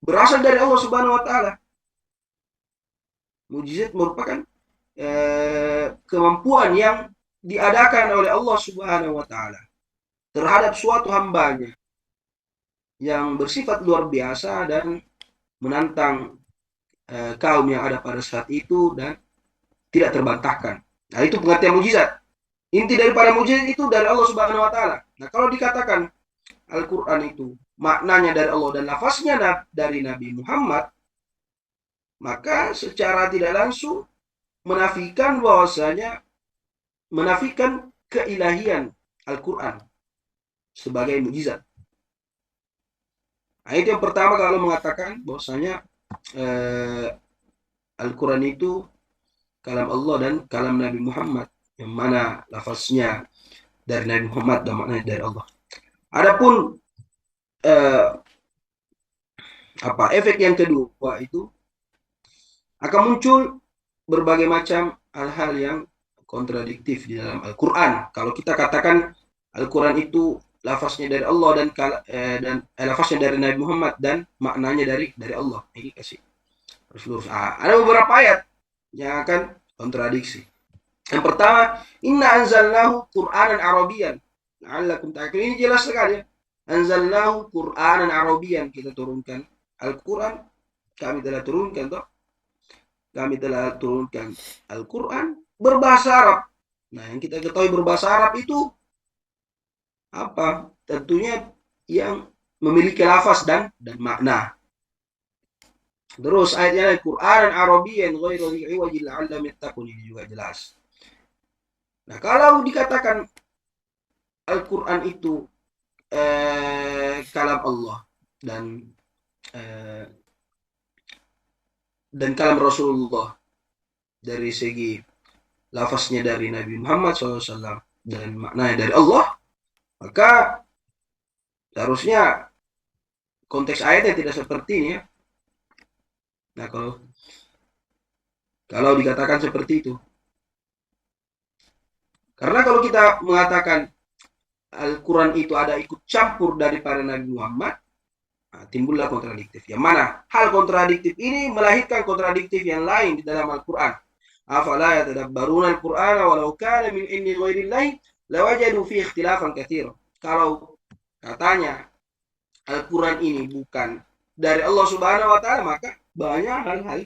berasal dari Allah Subhanahu wa taala. Mukjizat merupakan kemampuan yang diadakan oleh Allah Subhanahu wa taala terhadap suatu hambanya yang bersifat luar biasa dan menantang kaum yang ada pada saat itu dan tidak terbantahkan. Nah, itu pengertian mukjizat. Inti daripada mukjizat itu dari Allah Subhanahu wa taala. Nah, kalau dikatakan Al-Qur'an itu maknanya dari Allah dan lafaznya dari Nabi Muhammad, maka secara tidak langsung menafikan bahwasanya menafikan keilahian Al-Quran sebagai mukjizat. Nah, itu yang pertama kalau mengatakan bahwasanya Al-Quran itu kalam Allah dan kalam Nabi Muhammad, yang mana lafaznya dari Nabi Muhammad dan maknanya dari Allah. Adapun efek yang kedua itu akan muncul berbagai macam hal-hal yang kontradiktif di dalam Al-Quran. Kalau kita katakan Al-Quran itu lafaznya dari Allah dan lafaznya dari Nabi Muhammad dan maknanya dari Allah. Ini kasih harus lurus. Ada beberapa ayat yang akan kontradiksi. Yang pertama, inna anzalnahu Qur'anan Arabian la'allakum ta'qilun. Ini jelas sekali ya. Anzalnahu Qur'anan Arabian, kita turunkan Al-Quran, kami telah turunkan toh. Kami telah turunkan Al-Quran berbahasa Arab. Nah, yang kita ketahui berbahasa Arab itu apa? Tentunya yang memiliki lafaz dan makna. Terus ayatnya Al-Quran Arabian ghairu dhi iwajin la'allam yattaqun, ini juga jelas. Nah, kalau dikatakan Al-Quran itu kalam Allah dan kalam Rasulullah dari segi lafaznya dari Nabi Muhammad SAW dan maknanya dari Allah, maka seharusnya konteks ayatnya tidak seperti ini ya. Nah, kalau dikatakan seperti itu, karena kalau kita mengatakan Al-Quran itu ada ikut campur daripada Nabi Muhammad, timbullah kontradiktif. Yang mana hal kontradiktif ini melahirkan kontradiktif yang lain di dalam Al-Quran. Afala yatadabbaruna al-Qur'ana walau kana min indi ghairillahi lawajadu fi ikhtilafan katsira. Kalau katanya Al-Quran ini dari Allah Subhanahu wa taala, maka banyak hal-hal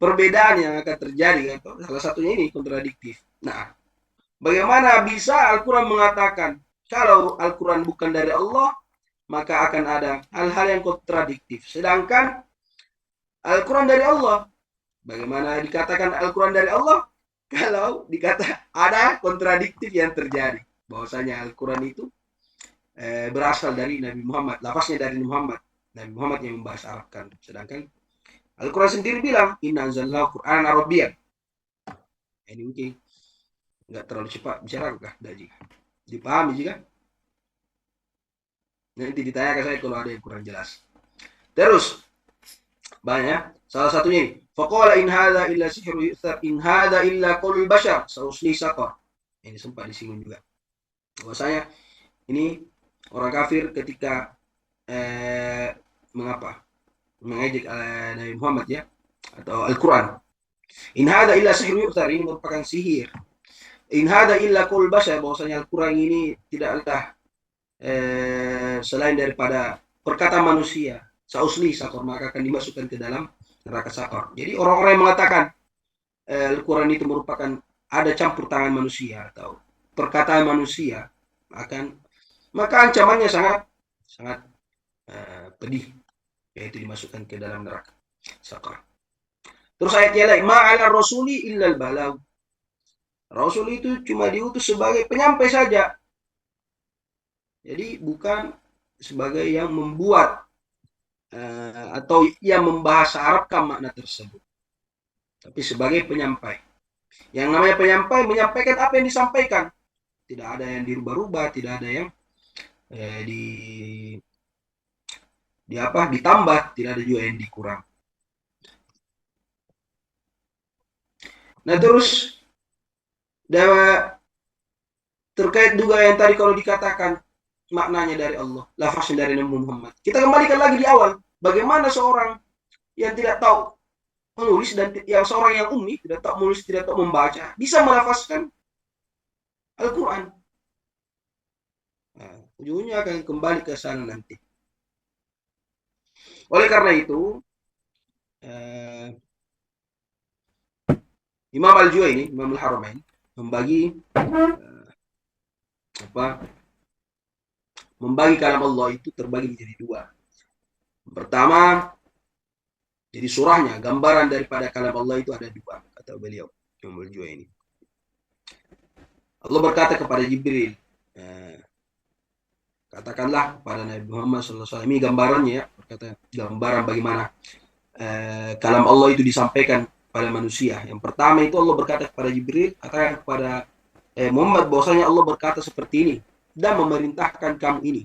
perbedaan yang akan terjadi. Salah satunya ini kontradiktif. Nah, bagaimana bisa Al-Quran mengatakan kalau Al-Quran bukan dari Allah, maka akan ada hal-hal yang kontradiktif. Sedangkan Al-Quran dari Allah. Bagaimana dikatakan Al-Quran dari Allah? Kalau dikata ada kontradiktif yang terjadi. Bahwasanya Al-Quran itu berasal dari Nabi Muhammad. Lafaznya dari Muhammad. Nabi Muhammad yang membahasa Arabkan. Sedangkan Al-Quran sendiri bilang, Inna anzalnahu Qur'anan Arabiyyan. Ini mungkin nggak terlalu cepat bicara kah? Dipahami juga? Nanti ditanya ke saya kalau ada yang kurang jelas. Terus, banyak. Salah satunya ini. Faqala in hadza illa sihrun yu'thar in hadza illa qaulul bashar sausli saqar. Ini sempat disinggung juga. Bahwasanya ini orang kafir ketika mengejek Nabi Muhammad ya, atau Al-Quran. In hadza illa sihrun yu'thar, ini merupakan sihir. In hadza illa qaulul bashar, bahwasanya Al-Quran ini tidaklah selain daripada perkataan manusia. Sausli saqar, maka akan dimasukkan ke dalam neraka saqar. Jadi orang-orang yang mengatakan Al-Quran itu merupakan ada campur tangan manusia atau perkataan manusia, maka ancamannya sangat pedih, yaitu dimasukkan ke dalam neraka saqar. Terus ayatnya lagi, ma'ala rasuli illal balag. Rasul itu cuma diutus sebagai penyampai saja. Jadi bukan sebagai yang membuat atau yang membahasa Arabkan makna tersebut, tapi sebagai penyampai. Yang namanya penyampai menyampaikan apa yang disampaikan, tidak ada yang dirubah-rubah, tidak ada yang ditambah, tidak ada juga yang dikurang. Nah terus terkait juga yang tadi kalau dikatakan maknanya dari Allah, lafaznya dari Nabi Muhammad. Kita kembalikan lagi di awal, bagaimana seorang yang tidak tahu menulis dan yang seorang yang ummi, tidak tahu menulis, tidak tahu membaca, bisa melafazkan Al-Quran. Nah, ujungnya akan kembali ke sana nanti. Oleh karena itu, Imam Al-Juwaini, Imam Al-Haramain, membagi kalam Allah itu terbagi menjadi dua. Pertama, jadi surahnya, gambaran daripada kalam Allah itu ada dua, kata beliau, Imam Al-Juwaini. Allah berkata kepada Jibril, katakanlah kepada Nabi Muhammad SAW, ini gambarannya ya, berkata gambaran bagaimana kalam Allah itu disampaikan pada manusia. Yang pertama itu Allah berkata kepada Jibril, katakan kepada Muhammad bahwasanya Allah berkata seperti ini dan memerintahkan kamu ini.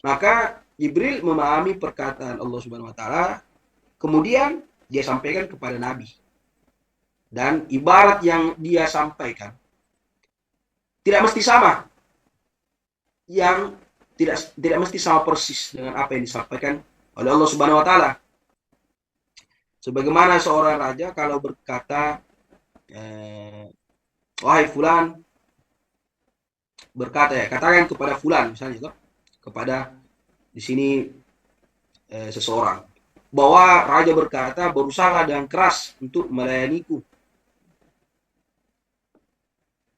Maka Jibril memahami perkataan Allah Subhanahu wa taala, kemudian dia sampaikan kepada Nabi. Dan ibarat yang dia sampaikan tidak mesti sama. Yang tidak mesti sama persis dengan apa yang disampaikan oleh Allah Subhanahu wa taala. Sebagaimana seorang raja kalau berkata wahai fulan, berkata ya, katakan kepada fulan misalnya toh, kepada di sini seseorang, bahwa raja berkata berusaha dengan keras untuk melayaniku.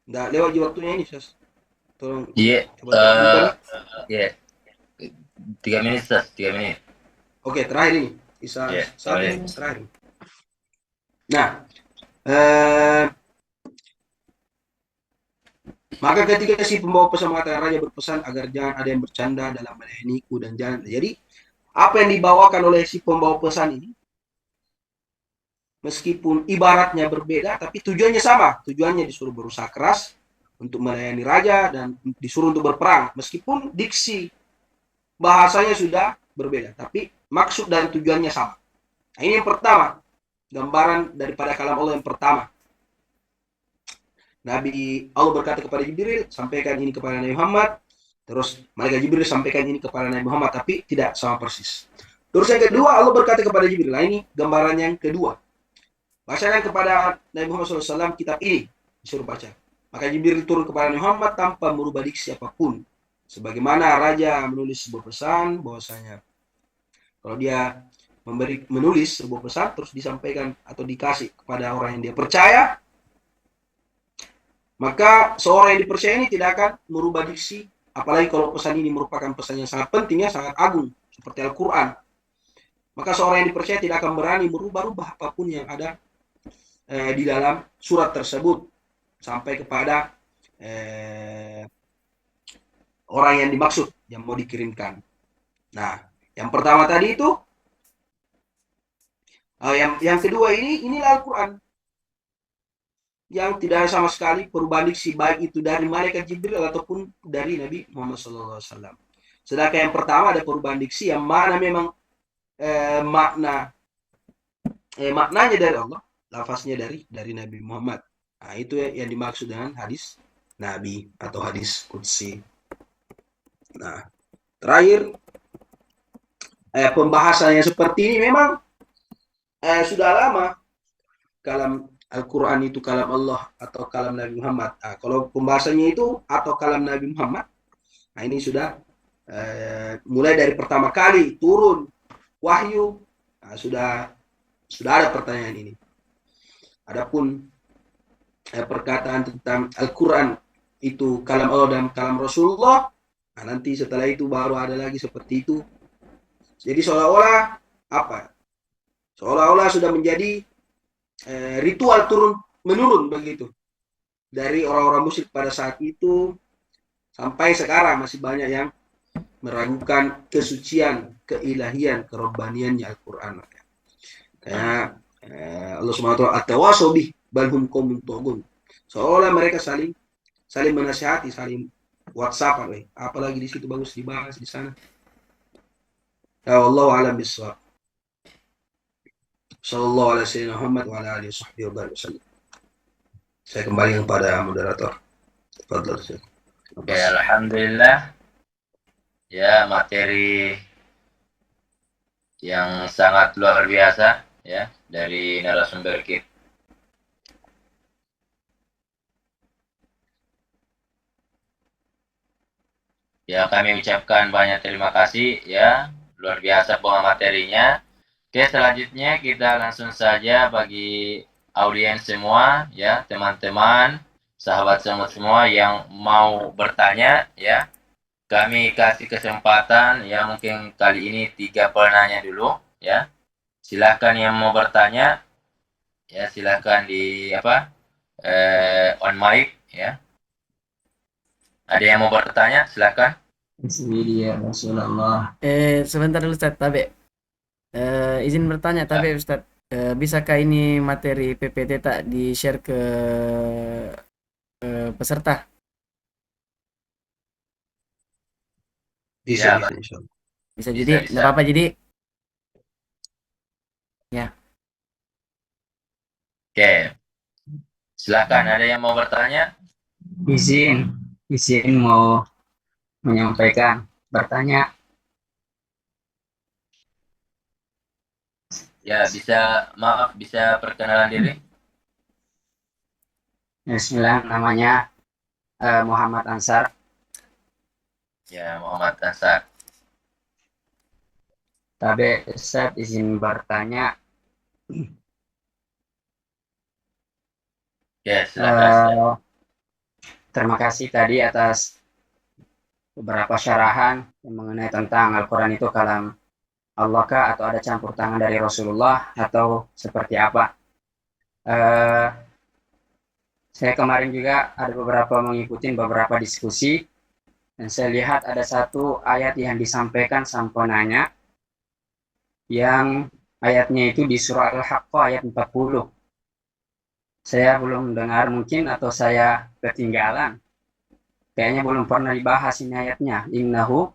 Nggak lewat waktunya ini, Sas. Tolong. Iya. 3 menit, Sas. 3 menit. Oke, terakhir ini. Bisa terakhir. Nah, maka ketika si pembawa pesan mengatakan, raja berpesan agar jangan ada yang bercanda dalam melayaniku dan jangan. Jadi apa yang dibawakan oleh si pembawa pesan ini, meskipun ibaratnya berbeda, tapi tujuannya sama. Tujuannya disuruh berusaha keras untuk melayani raja dan disuruh untuk berperang. Meskipun diksi bahasanya sudah berbeda, tapi maksud dan tujuannya sama. Nah, ini yang pertama, gambaran daripada kalam Allah yang pertama. Allah berkata kepada Jibril, sampaikan ini kepada Nabi Muhammad. Terus malaikat Jibril sampaikan ini kepada Nabi Muhammad, tapi tidak sama persis. Terus yang kedua, Allah berkata kepada Jibril, nah ini gambaran yang kedua. Bacakan kepada Nabi Muhammad SAW kitab ini, disuruh baca. Maka Jibril turun kepada Nabi Muhammad tanpa merubah diksi apapun. Sebagaimana raja menulis sebuah pesan, bahwasanya Kalau dia menulis sebuah pesan terus disampaikan atau dikasih kepada orang yang dia percaya, maka seorang yang dipercaya ini tidak akan merubah diksi, apalagi kalau pesan ini merupakan pesan yang sangat penting, ya, sangat agung, seperti Al-Quran. Maka seorang yang dipercaya tidak akan berani merubah-rubah apapun yang ada di dalam surat tersebut sampai kepada orang yang dimaksud, yang mau dikirimkan. Nah, yang pertama tadi itu, yang kedua inilah Al-Quran yang tidak ada sama sekali perubahan diksi, baik itu dari malaikat Jibril ataupun dari Nabi Muhammad SAW. Sedangkan yang pertama ada perubahan diksi yang mana memang maknanya dari Allah, lafaznya dari Nabi Muhammad. Nah, itu yang dimaksud dengan hadis Nabi atau hadis qudsi. Nah, terakhir, pembahasannya seperti ini memang sudah lama. Kalam Al-Quran itu kalam Allah atau kalam Nabi Muhammad. Nah, kalau pembahasannya itu atau kalam Nabi Muhammad, nah ini sudah mulai dari pertama kali turun wahyu, nah, sudah ada pertanyaan ini. Adapun perkataan tentang Al-Quran itu kalam Allah dan kalam Rasulullah, nah nanti setelah itu baru ada lagi seperti itu. Jadi seolah-olah apa? Seolah-olah sudah menjadi ritual turun menurun begitu dari orang-orang musyrik pada saat itu sampai sekarang masih banyak yang meragukan kesucian, keilahian, kerobbaniannya Al-Quran. Kayak Allah SWT at-tawasau bih bal hum qaumun taghun. Seolah mereka saling menasihati, saling WhatsApp, apalagi di situ bagus dibahas di sana. Ya Allah alam bisawab. Sallallahu alaihi wasallam Muhammad wa ala alihi wasallam. Saya kembali kepada moderator. Fadhil. Ya, alhamdulillah. Ya, materi yang sangat luar biasa ya dari narasumber kita. Ya, kami ucapkan banyak terima kasih ya, luar biasa materinya. Oke, selanjutnya kita langsung saja bagi audiens semua ya, teman-teman, sahabat semua yang mau bertanya ya. Kami kasih kesempatan ya, mungkin kali ini 3 penanya dulu ya. Silakan yang mau bertanya ya, silakan di on mic ya. Ada yang mau bertanya, silakan. Bismillah, Rasulullah. Sebentar dulu Ustaz, Tabe. Izin bertanya, Tabe Ustaz. Bisakah ini materi PPT tak di-share ke peserta? Bisa, Ya, insya Allah. Bisa jadi, nggak apa-apa jadi. Ya. Oke. Silakan, ada yang mau bertanya? Izin mau menyampaikan, bertanya. Ya, bisa perkenalan diri? Bismillah, namanya Muhammad Ansar. Ya, Muhammad Ansar. Tabe Ustaz, izin bertanya. Ya, silakan. Terima kasih tadi atas beberapa syarahan yang mengenai tentang Al-Quran itu kalam Allah kah atau ada campur tangan dari Rasulullah atau seperti apa. Saya kemarin juga ada mengikuti beberapa diskusi dan saya lihat ada satu ayat yang disampaikan samponanya yang ayatnya itu di surah Al-Haqqah ayat 40. Saya belum dengar mungkin atau saya ketinggalan. Kayaknya belum pernah dibahas ini ayatnya. Innahu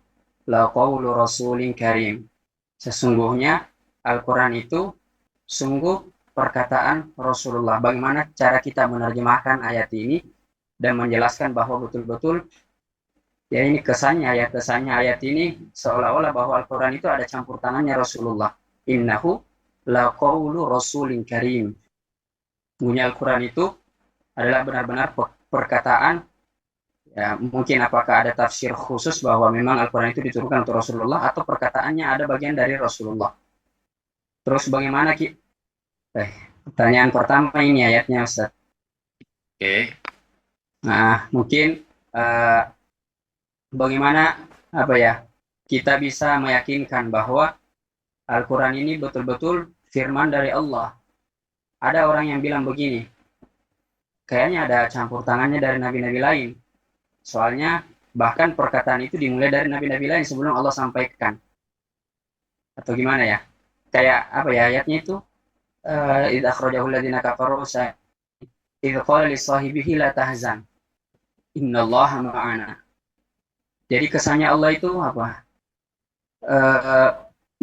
laqaulu rasulin karim. Sesungguhnya Al-Quran itu sungguh perkataan Rasulullah. Bagaimana cara kita menerjemahkan ayat ini dan menjelaskan bahwa betul-betul ya ini kesannya ayat ini seolah-olah bahwa Al-Quran itu ada campur tangannya Rasulullah. Innahu laqaulu rasulin karim. Sungguhnya Al-Quran itu adalah benar-benar perkataan Ya, mungkin apakah ada tafsir khusus bahwa memang Al-Quran itu diturunkan untuk Rasulullah atau perkataannya ada bagian dari Rasulullah. Terus bagaimana Eh, pertanyaan pertama ini ayatnya Ustaz. Oke. Nah, mungkin bagaimana apa ya kita bisa meyakinkan bahwa Al-Quran ini betul-betul firman dari Allah. Ada orang yang bilang begini, kayaknya ada campur tangannya dari nabi-nabi lain. Soalnya bahkan perkataan itu dimulai dari nabi-nabi lain sebelum Allah sampaikan. Atau gimana ya? Kayak apa ya ayatnya itu? Idh akhrajahu alladziina kafaru idh qala li sahibihi la tahzan. Innallaha ma'ana. Jadi kesannya Allah itu apa?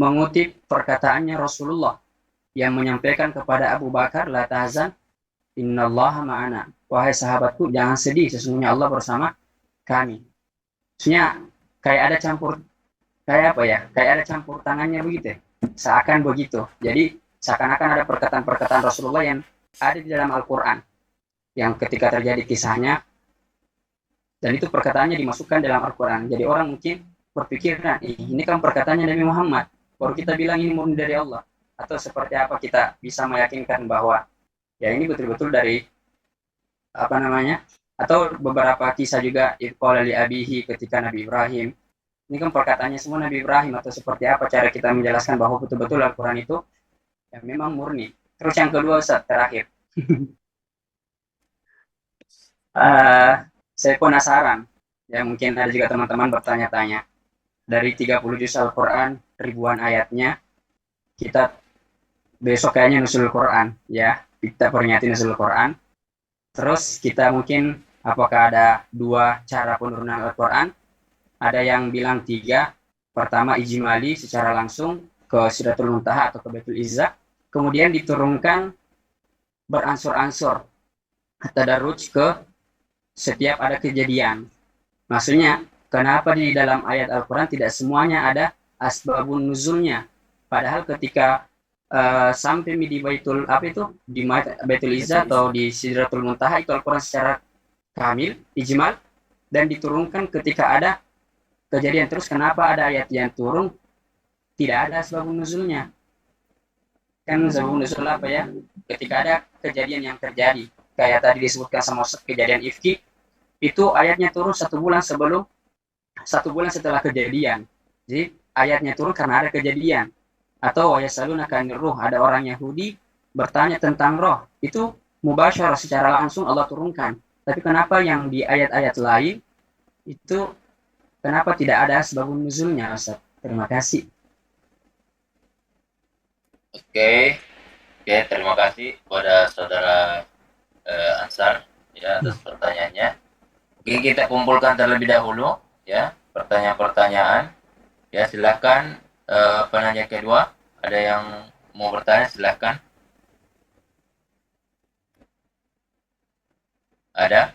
Mengutip perkataannya Rasulullah yang menyampaikan kepada Abu Bakar, la tahzan, innallaha ma'ana. Wahai sahabatku, jangan sedih, sesungguhnya Allah bersama kami. Maksudnya kayak ada campur, kayak apa ya? Kayak ada campur tangannya begitu. Seakan begitu. Jadi seakan-akan ada perkataan-perkataan Rasulullah yang ada di dalam Al-Quran. Yang ketika terjadi kisahnya, dan itu perkataannya dimasukkan dalam Al-Quran. Jadi orang mungkin berpikir, nah, ini kan perkataannya Nabi Muhammad. Baru kita bilang ini murni dari Allah. Atau seperti apa kita bisa meyakinkan bahwa ya ini betul-betul dari apa namanya? Atau beberapa kisah juga qala li abihi ketika Nabi Ibrahim. Ini kan perkataannya semua Nabi Ibrahim atau seperti apa cara kita menjelaskan bahwa betul-betul Al-Quran itu yang memang murni. Terus yang kedua Ustaz, terakhir. Saya penasaran. Ya mungkin ada juga teman-teman bertanya-tanya. Dari 30 juz Al-Quran, ribuan ayatnya, kita besok kayaknya nusul Quran, ya. Kita peringati nusul Quran. Terus kita mungkin apakah ada dua cara penurunan Al-Quran? Ada yang bilang tiga. Pertama ijmali secara langsung ke Sidratul Muntaha atau ke Baitul Izzah. Kemudian diturunkan beransur-ansur. Tadarruj ke setiap ada kejadian. Maksudnya, kenapa di dalam ayat Al-Quran tidak semuanya ada asbabun nuzulnya? Padahal ketika sampai di Baitul apa itu di Baitul Izzah atau di Sidratul Muntaha itu Al-Quran secara kamil, ijmal dan diturunkan ketika ada kejadian. Terus kenapa ada ayat yang turun tidak ada asbabun nuzulnya? Kan asbabun nuzul apa ya? Ketika ada kejadian yang terjadi, kayak tadi disebutkan sama kejadian Ifki, itu ayatnya turun 1 bulan sebelum 1 bulan setelah kejadian. Jadi ayatnya turun karena ada kejadian. Atau wayasalunaka anir ruh, ada orang Yahudi bertanya tentang roh, itu mubasyarah secara langsung Allah turunkan. Tapi kenapa yang di ayat-ayat lain itu kenapa tidak ada sebabun nuzulnya, Ustaz? Terima kasih. Oke, terima kasih kepada saudara Ansar ya atas pertanyaannya. Mungkin kita kumpulkan terlebih dahulu ya pertanyaan-pertanyaan. Ya silakan penanya kedua, ada yang mau bertanya silakan. Ada?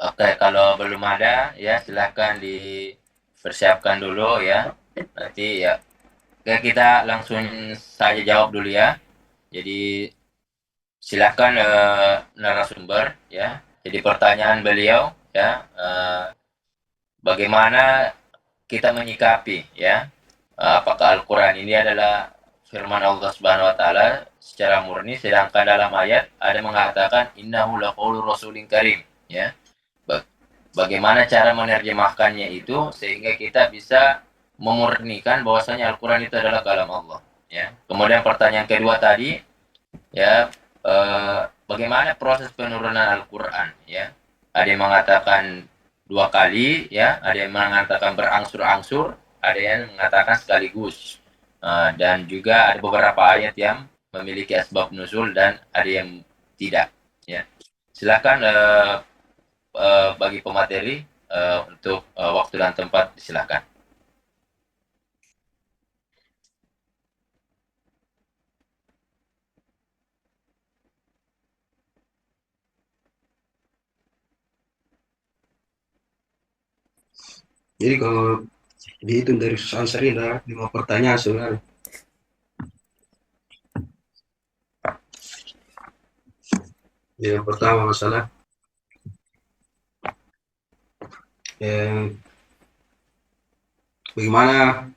Oke, kalau belum ada ya silakan dipersiapkan dulu ya. Nanti ya. Oke, kita langsung saja jawab dulu ya. Jadi silakan narasumber ya. Jadi pertanyaan beliau ya, bagaimana kita menyikapi ya, apakah Al-Quran ini adalah firman Allah Subhanahu Wa Taala secara murni, sedangkan dalam ayat ada mengatakan innahu laqaulur rasulin karim ya. Bagaimana cara menerjemahkannya itu sehingga kita bisa memurnikan bahwasanya Al-Quran itu adalah kalam Allah ya. Kemudian pertanyaan kedua tadi ya, bagaimana proses penurunan Al-Quran ya. Ada yang mengatakan 2 kali ya, ada yang mengatakan berangsur-angsur, ada yang mengatakan sekaligus, dan juga ada beberapa ayat yang memiliki asbab nuzul dan ada yang tidak ya. Silakan bagi pemateri untuk waktu dan tempat silakan. Jadi kalau dihitung dari answer ini ada 5 pertanyaan sebenarnya. Yang pertama masalah bagaimana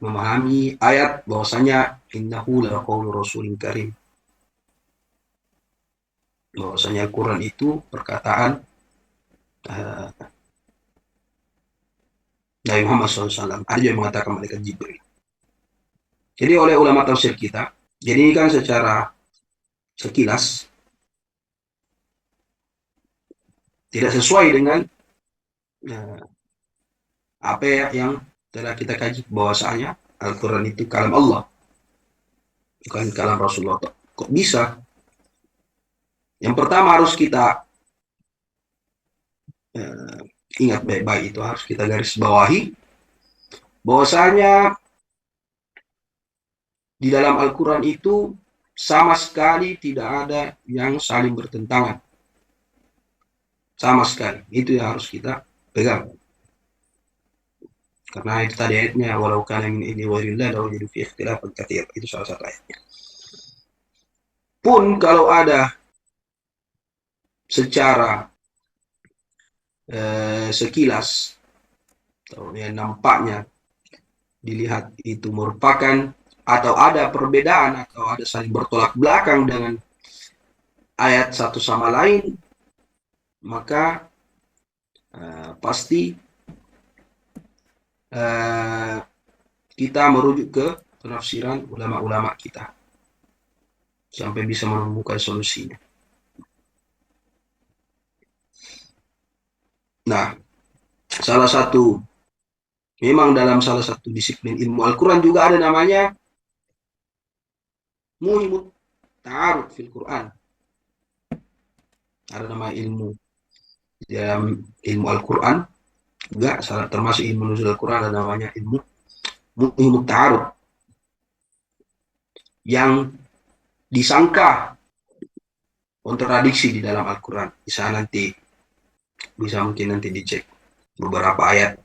memahami ayat bahwasanya innahu laqaulu rasulin karim. Bahwasanya Al-Quran itu perkataan Nabi Muhammad SAW. Ada yang mengatakan malaikat Jibril. Jadi oleh ulama tafsir kita, jadi ini kan secara sekilas tidak sesuai dengan apa yang telah kita kaji bahwasanya Al-Quran itu kalam Allah, bukan kalam Rasulullah. Kok bisa? Yang pertama harus kita ingat baik-baik, itu harus kita garis bawahi bahwasanya di dalam Al-Quran itu sama sekali tidak ada yang saling bertentangan. Sama sekali. Itu yang harus kita pegang. Karena itu tadi ayatnya, walau kana min indi ghairillah law jadi fi ikhtilafan katsir. Itu salah satu ayatnya. Pun kalau ada secara sekilas atau yang nampaknya dilihat itu merupakan atau ada perbedaan atau ada saling bertolak belakang dengan ayat satu sama lain, maka pasti kita merujuk ke penafsiran ulama-ulama kita sampai bisa menemukan solusinya. Nah, memang dalam salah satu disiplin ilmu Al-Quran juga ada namanya muhimut ta'arud fil Quran. Ada nama ilmu dalam ilmu Al-Quran juga, termasuk ilmu nuzul Al-Quran, ada namanya ilmu muhimut ta'arud, yang disangka kontradiksi di dalam Al-Quran. Mungkin nanti dicek beberapa ayat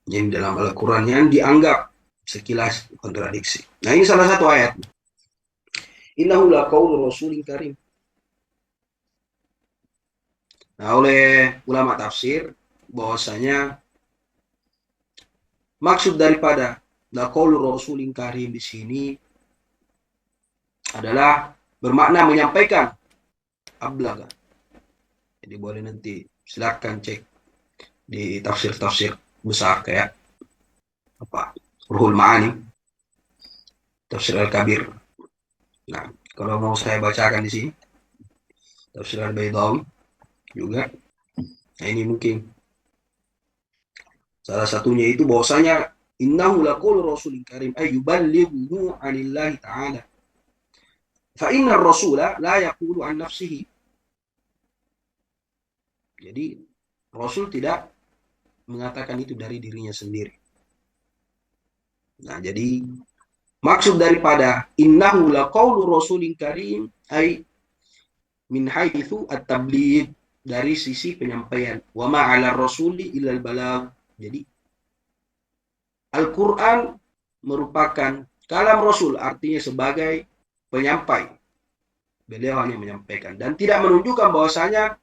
yang dalam Al-Quran yang dianggap sekilas kontradiksi. Nah, ini salah satu ayat. Innahu laqaulu rasulin karim. Nah, oleh ulama tafsir bahwasanya maksud daripada laqaulu rasulin karim di sini adalah bermakna menyampaikan ablaga. Jadi boleh nanti silakan cek di tafsir-tafsir besar kayak Ruhul Ma'ani, Tafsir Al-Kabir. Nah, kalau mau saya bacakan di sini, Tafsir Al-Baydawi juga. Nah, ini mungkin salah satunya itu bahwasanya innahu laqaulu rasulin karim ay yuballighu 'anillahi ta'ala. Fa inna ar-rasula la yaqulu 'an nafsihi. Jadi Rasul tidak mengatakan itu dari dirinya sendiri. Nah, jadi maksud daripada innahu laqaulu rasulin karim ay min haitsu at-tabligh, dari sisi penyampaian. Wa ma 'ala rasuli illa al-balagh. Jadi Al-Qur'an merupakan kalam Rasul, artinya sebagai penyampai. Beliau hanya menyampaikan dan tidak menunjukkan bahwasanya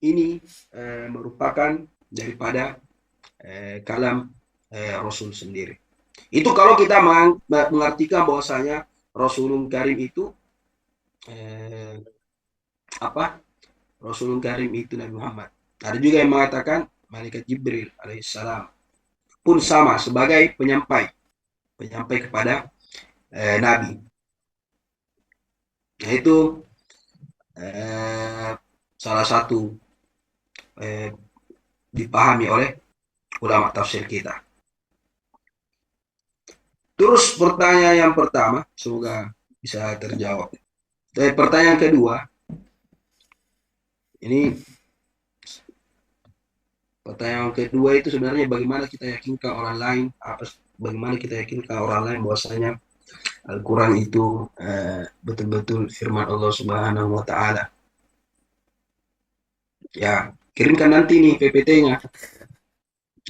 ini merupakan daripada kalam Rasul sendiri. Itu kalau kita mengartikan bahwasanya Rasulun Karim itu Rasulun Karim itu Nabi Muhammad. Ada juga yang mengatakan malaikat Jibril alaihissalam pun sama sebagai penyampai kepada Nabi. Nah, itu salah satu dipahami oleh ulama tafsir kita. Terus pertanyaan yang pertama, semoga bisa terjawab. Pertanyaan kedua, pertanyaan kedua itu sebenarnya bagaimana kita yakinkan orang lain, bahwasanya Al-Quran itu betul-betul firman Allah Subhanahu wa Ta'ala. Ya, kirimkan nanti nih PPT-nya,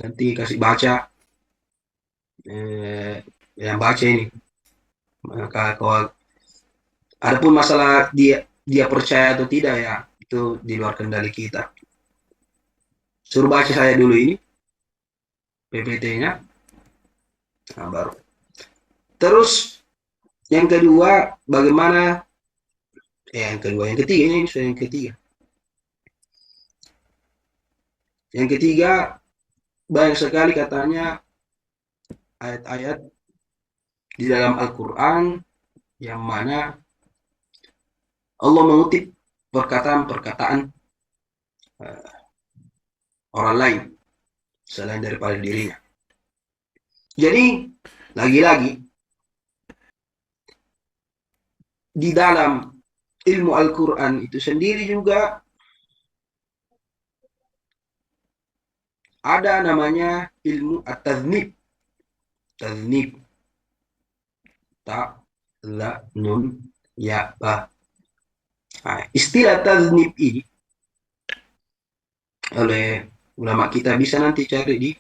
nanti kasih baca, yang baca ini. Maka kalau adapun masalah dia dia percaya atau tidak ya, itu di luar kendali kita. Suruh baca saya dulu ini PPT-nya. Nah, baru. Terus yang kedua, bagaimana yang ketiga ini sudah yang ketiga. Yang ketiga, banyak sekali katanya ayat-ayat di dalam Al-Quran yang mana Allah mengutip perkataan-perkataan orang lain selain daripada dirinya. Jadi, lagi-lagi, di dalam ilmu Al-Quran itu sendiri juga ada namanya ilmu at-tadhnib. Tadhnib. Ta, la, nun, ya, ba. Nah, istilah tadhnib ini oleh ulama kita bisa nanti cari di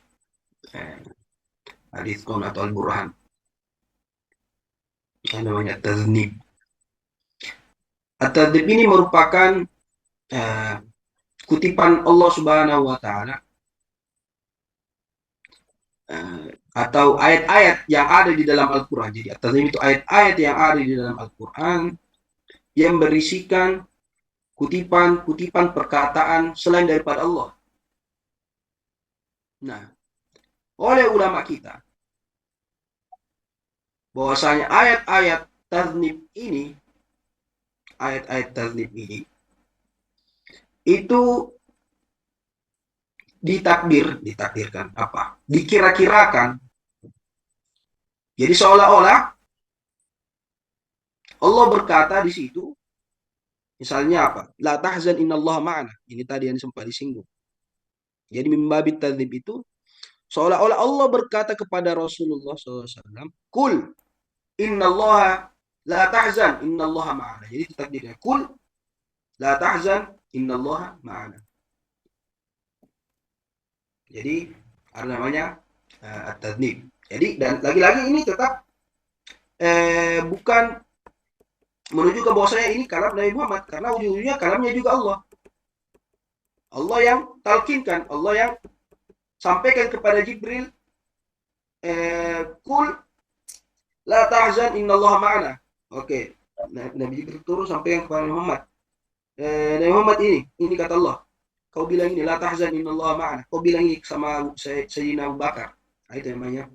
hadits Qom atau Al-Burhan. Yang namanya tadhnib. At-tadhnib ini merupakan kutipan Allah Subhanahu wa taala atau ayat-ayat yang ada di dalam Al-Quran. Jadi at-tadhnib itu ayat-ayat yang ada di dalam Al-Quran yang berisikan kutipan-kutipan perkataan selain daripada Allah. Nah, oleh ulama kita bahwasanya ayat-ayat tadhnib ini itu ditakdirkan apa? Dikira-kirakan. Jadi seolah-olah Allah berkata di situ, misalnya apa? La tahzan innallaha ma'ana. Ini tadi yang sempat disinggung. Jadi mimbabit tadhnib itu seolah-olah Allah berkata kepada Rasulullah SAW, Kul innallaha la tahzan innallaha ma'ana. Jadi itu takdirnya. Kul la tahzan innallaha ma'ana. Jadi ada namanya at-tadhnib. Jadi dan lagi-lagi ini tetap bukan menunjukkan bahwasanya ini kalam Nabi Muhammad, karena ujung-ujungnya kalamnya juga Allah. Allah yang talkinkan, Allah yang sampaikan kepada Jibril, Kul la tahzan innallaha ma'ana. Oke. Nabi Jibril turun sampaikan kepada Muhammad. Nabi Muhammad ini kata Allah. Kau bilang ini la tahzan innallaha ma'ana. Kau bilang ini sama Sayyidina Abu Bakar. Nah, itu namanya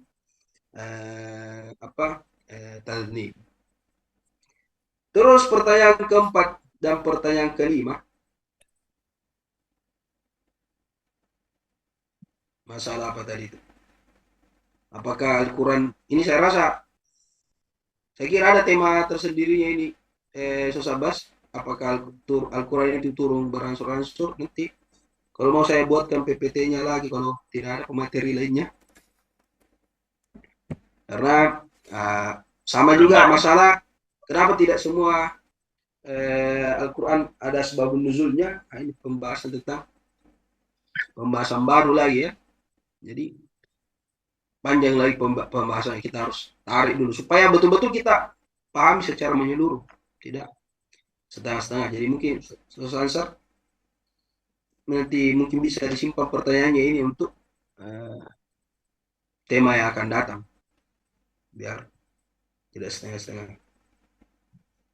tadhnib. Terus pertanyaan keempat dan pertanyaan kelima, masalah apa tadi itu? Apakah Al-Quran ini saya kira ada tema tersendirinya ini, Sosabas. Apakah Al-Quran itu turun beransur-ansur nanti? Kalau mau saya buatkan PPT-nya lagi kalau tidak ada pemateri lainnya. Karena sama juga masalah kenapa tidak semua Al-Quran ada sebabun nuzulnya. Nah, ini pembahasan baru lagi ya. Jadi panjang lagi pembahasannya, kita harus tarik dulu supaya betul-betul kita pahami secara menyeluruh, tidak setengah-setengah. Jadi mungkin selesai nanti mungkin bisa disimpan pertanyaannya ini untuk tema yang akan datang, biar tidak setengah-setengah.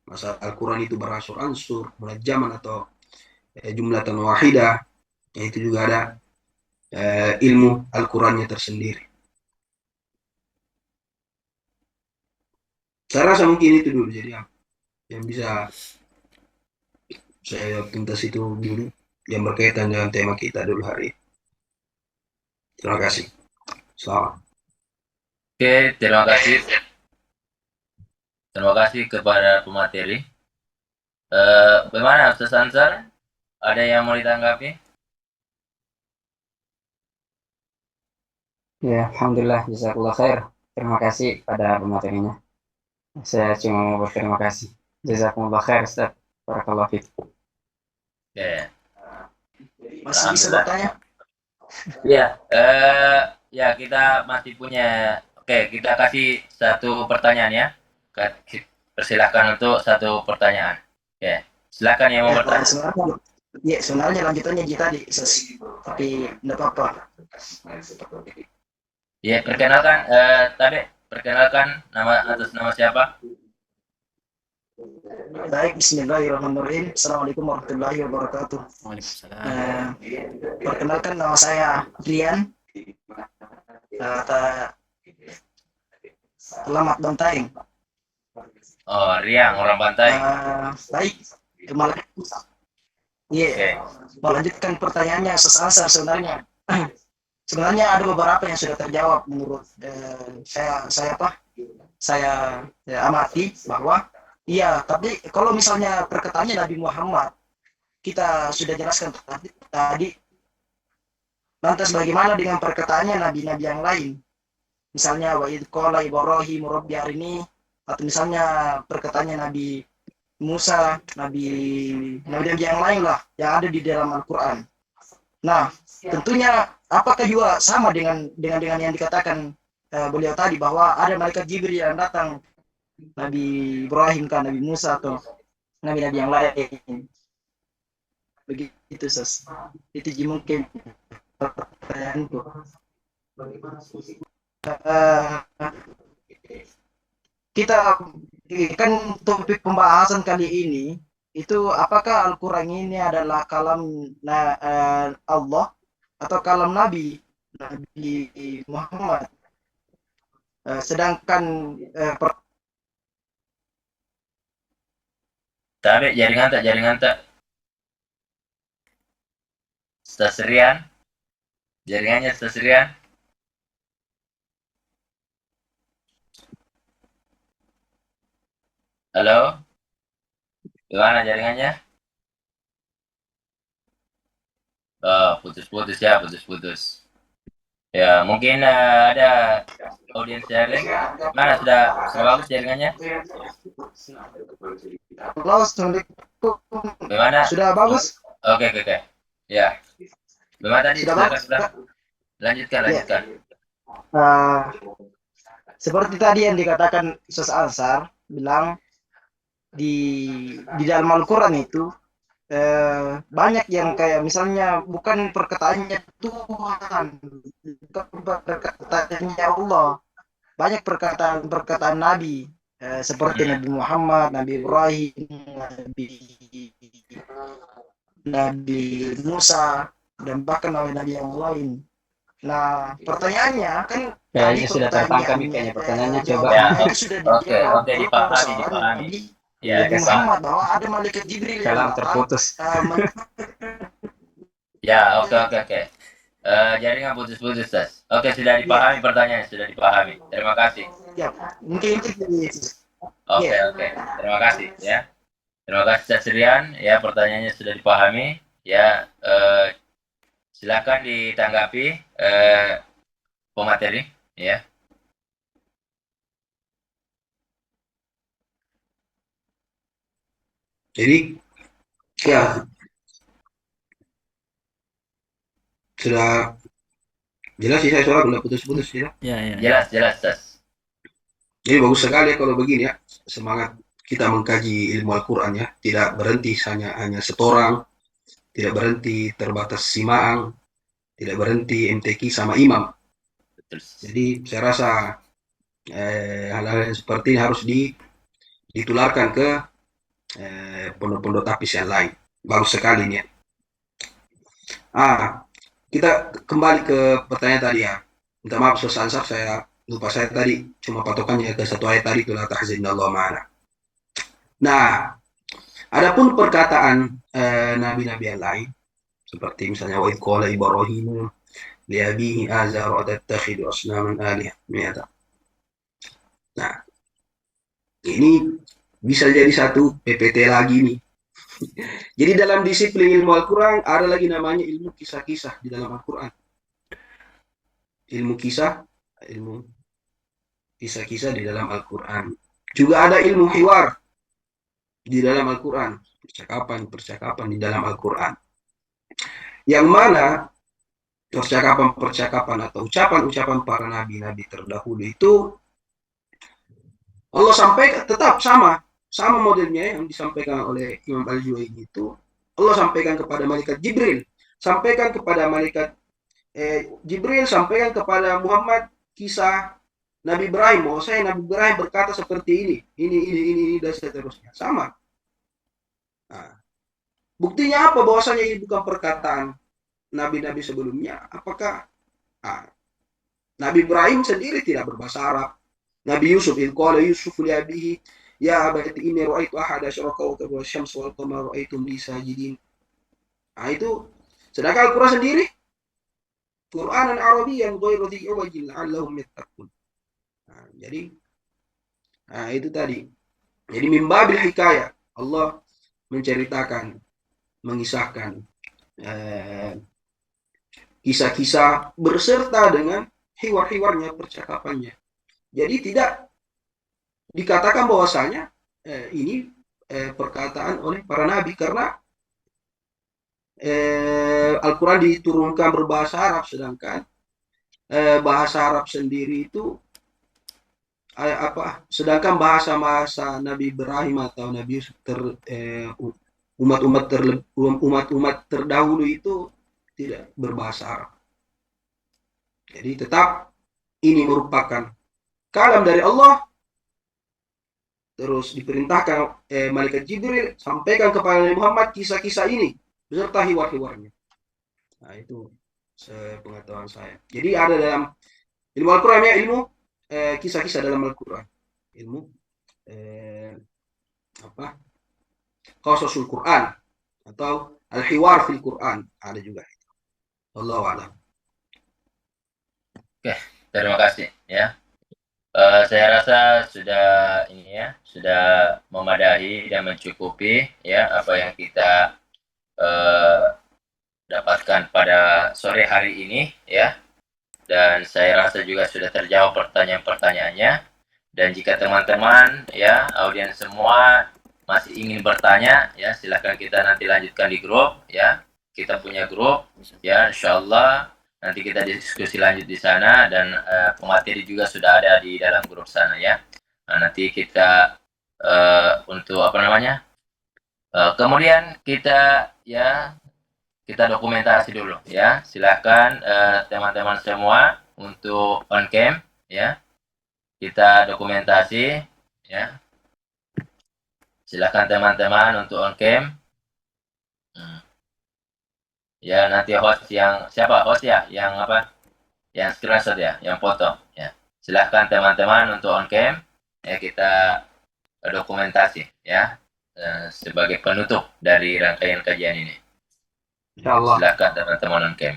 Masa Al-Quran itu beransur-ansur, munajjaman atau jumlatan wahidah, itu juga ada ilmu Al-Qurannya tersendiri. Saya rasa mungkin itu dulu, jadi yang bisa saya tuntas itu dulu, yang berkaitan dengan tema kita dulu hari ini. Terima kasih. Selamat. Oke, terima kasih. Terima kasih kepada pemateri. Bagaimana Ustaz Ansar? Ada yang mau ditanggapi? Ya, alhamdulillah, jazakallah khair. Terima kasih pada pematerinya. Saya cuma mau berterima kasih. Jazakumullah khair, Ustaz. Barakallahu fiik. Ya. Masih bisa bertanya? Ya, ya kita masih punya. Oke, kita kasih satu pertanyaan ya. Persilahkan untuk satu pertanyaan. Oke, Silakan yang mau bertanya. Sebenarnya lanjutannya tadi, tapi tidak apa-apa. Ya, perkenalkan tadi perkenalkan atas nama siapa? Baik, bismillahirrahmanirrahim. Assalamualaikum warahmatullahi wabarakatuh. Waalaikumsalam. Perkenalkan, nama saya Rian. Selamat Bantaing. Oh, Riang, orang Bantai. Baik, melanjutkan pertanyaannya sesaat sebenarnya. Sebenarnya ada beberapa yang sudah terjawab menurut saya amati bahwa iya, tapi kalau misalnya perkataannya Nabi Muhammad kita sudah jelaskan tadi, lantas bagaimana dengan perkataannya nabi-nabi yang lain? Misalnya wa idh qala Ibrahim rabbi arini, atau misalnya perkataannya Nabi Musa, nabi yang lain lah yang ada di dalam Al-Qur'an. Nah, tentunya apakah juga sama dengan yang dikatakan beliau tadi bahwa ada malaikat Jibril yang datang Nabi Ibrahim kan, Nabi Musa atau nabi-nabi yang lain. Begitu, Sos. Itu mungkin pertanyaanku. Kita kan topik pembahasan kali ini itu apakah Al-Quran ini adalah kalam Allah atau kalam Nabi Muhammad. Sedangkan Tapi jaringan tak. Stasrian. Jaringannya Stasrian. Halo? Gimana jaringannya? Oh, putus-putus ya, putus-putus. Ya, mungkin ada audiens sharing. Mana sudah bagus jaringannya? Halo, Assalamualaikum. Gimana? Sudah bagus? Oke. Ya. Gimana tadi? Sudah bagus? Lanjutkan. Seperti tadi yang dikatakan Ustaz Ansar bilang di dalam Al-Quran itu banyak yang kayak misalnya bukan perkataannya Tuhan, bukan perkataannya Allah, banyak perkataan Nabi seperti Nabi Muhammad, Nabi Ibrahim, Nabi Musa, dan bahkan nabi yang lain. Nah, pertanyaannya kan Kayaknya sudah tertangkap kayaknya pertanyaannya, coba. Ya, sudah oke, dipahami. Ya, Nabi Muhammad bahwa ada malaikat Jibril Kalam terputus. Ya, oke. Jaringan putus-putus, Tas. Oke, sudah dipahami pertanyaannya, sudah dipahami. Terima kasih. Ya, mungkin itu. Oke. Terima kasih ya. Terima kasih Tas Rian. Ya, pertanyaannya sudah dipahami. Ya, silakan ditanggapi pemateri ya. Jadi ya sudah jelas sih, saya suara udah putus-putus ya. Ya. Jelas, Tas. Jadi bagus sekali ya kalau begini ya, semangat kita mengkaji ilmu Al-Quran ya, tidak berhenti hanya setorang, tidak berhenti terbatas simaang, tidak berhenti MTQ sama imam. Betul. Jadi saya rasa hal-hal yang seperti ini harus ditularkan ke pondok-pondok tapis yang lain. Bagus sekali ini ya. Kita kembali ke pertanyaan tadi ya. Minta maaf Ustaz Ansar, saya lupa, saya tadi cuma patokannya ke satu ayat tadi, la tahzanallahu ma'ana. Nah, adapun perkataan nabi-nabi yang lain seperti misalnya wa idh qala Ibrahim li abihi azar atattakhidhu asnaman alihah. Nah, ini bisa jadi satu PPT lagi nih. Jadi dalam disiplin ilmu Al-Quran ada lagi namanya ilmu kisah-kisah di dalam Al-Quran. Ilmu kisah-kisah di dalam Al-Quran. Juga ada ilmu hiwar di dalam Al-Quran. Percakapan di dalam Al-Quran. Yang mana percakapan atau ucapan-ucapan para nabi-nabi terdahulu itu Allah sampaikan tetap sama sama modelnya yang disampaikan oleh Imam Al-Juwayni itu. Allah sampaikan kepada malaikat Jibril, sampaikan kepada malaikat Jibril, sampaikan kepada Muhammad kisah Nabi Ibrahim, bahwa saya Nabi Ibrahim berkata seperti ini dan seterusnya. Sama. Nah, buktinya apa bahwasanya ini bukan perkataan nabi-nabi sebelumnya? Apakah Nabi Ibrahim sendiri tidak berbahasa Arab? Nabi Yusuf, qala Yusuf li abihi ya abati inni ra'aitu ahada asyara kawkaban wasyamsa wal qamara ra'aitum li sajidin. Nah, itu sedangkan Al-Qur'an sendiri Qur'anan Arabiyyan ghairu dhi iwajin la'allahum yattaqun. Nah, jadi itu tadi. Jadi mimbabil hikayah, Allah menceritakan, mengisahkan kisah-kisah berserta dengan hiwar-hiwarnya, percakapannya. Jadi tidak dikatakan bahwasanya ini perkataan oleh para nabi, karena Al-Quran diturunkan berbahasa Arab, sedangkan bahasa Arab sendiri itu sedangkan bahasa Nabi Ibrahim atau Nabi Yusuf umat-umat terdahulu itu tidak berbahasa Arab. Jadi tetap ini merupakan kalam dari Allah. Terus diperintahkan malaikat Jibril sampaikan kepada Nabi Muhammad kisah-kisah ini beserta hiwar-hiwarnya. Nah, itu sepengetahuan saya. Jadi ada dalam ilmu Al-Quran ya, ilmu kisah-kisah dalam Al-Quran, ilmu qasasul Quran atau al-hiwar fil Quran, ada juga. Wallahu a'lam. Oke, terima kasih ya. Saya rasa sudah sudah memadai dan mencukupi ya apa yang kita dapatkan pada sore hari ini ya. Dan saya rasa juga sudah terjawab pertanyaan-pertanyaannya. Dan jika teman-teman ya, audiens semua masih ingin bertanya ya, silakan kita nanti lanjutkan di grup ya. Kita punya grup ya, insyaallah nanti kita diskusi lanjut di sana, dan pemateri juga sudah ada di dalam grup sana ya. Nah, nanti kita untuk kemudian kita dokumentasi dulu ya. Silakan teman-teman semua untuk on cam ya. Kita dokumentasi ya. Silakan teman-teman untuk on cam. Ya, nanti host yang siapa? Host ya, yang Yang screenshot ya, yang foto ya. Silakan teman-teman untuk on cam ya, kita dokumentasi ya sebagai penutup dari rangkaian kajian ini. Insyaallah. Silakan teman-teman on cam.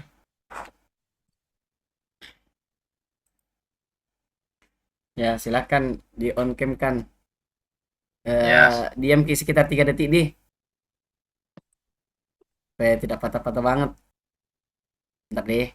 Ya, silakan di on cam kan. Ya. Diam sekitar 3 detik nih. Supaya tidak patah-patah banget. Bentar deh.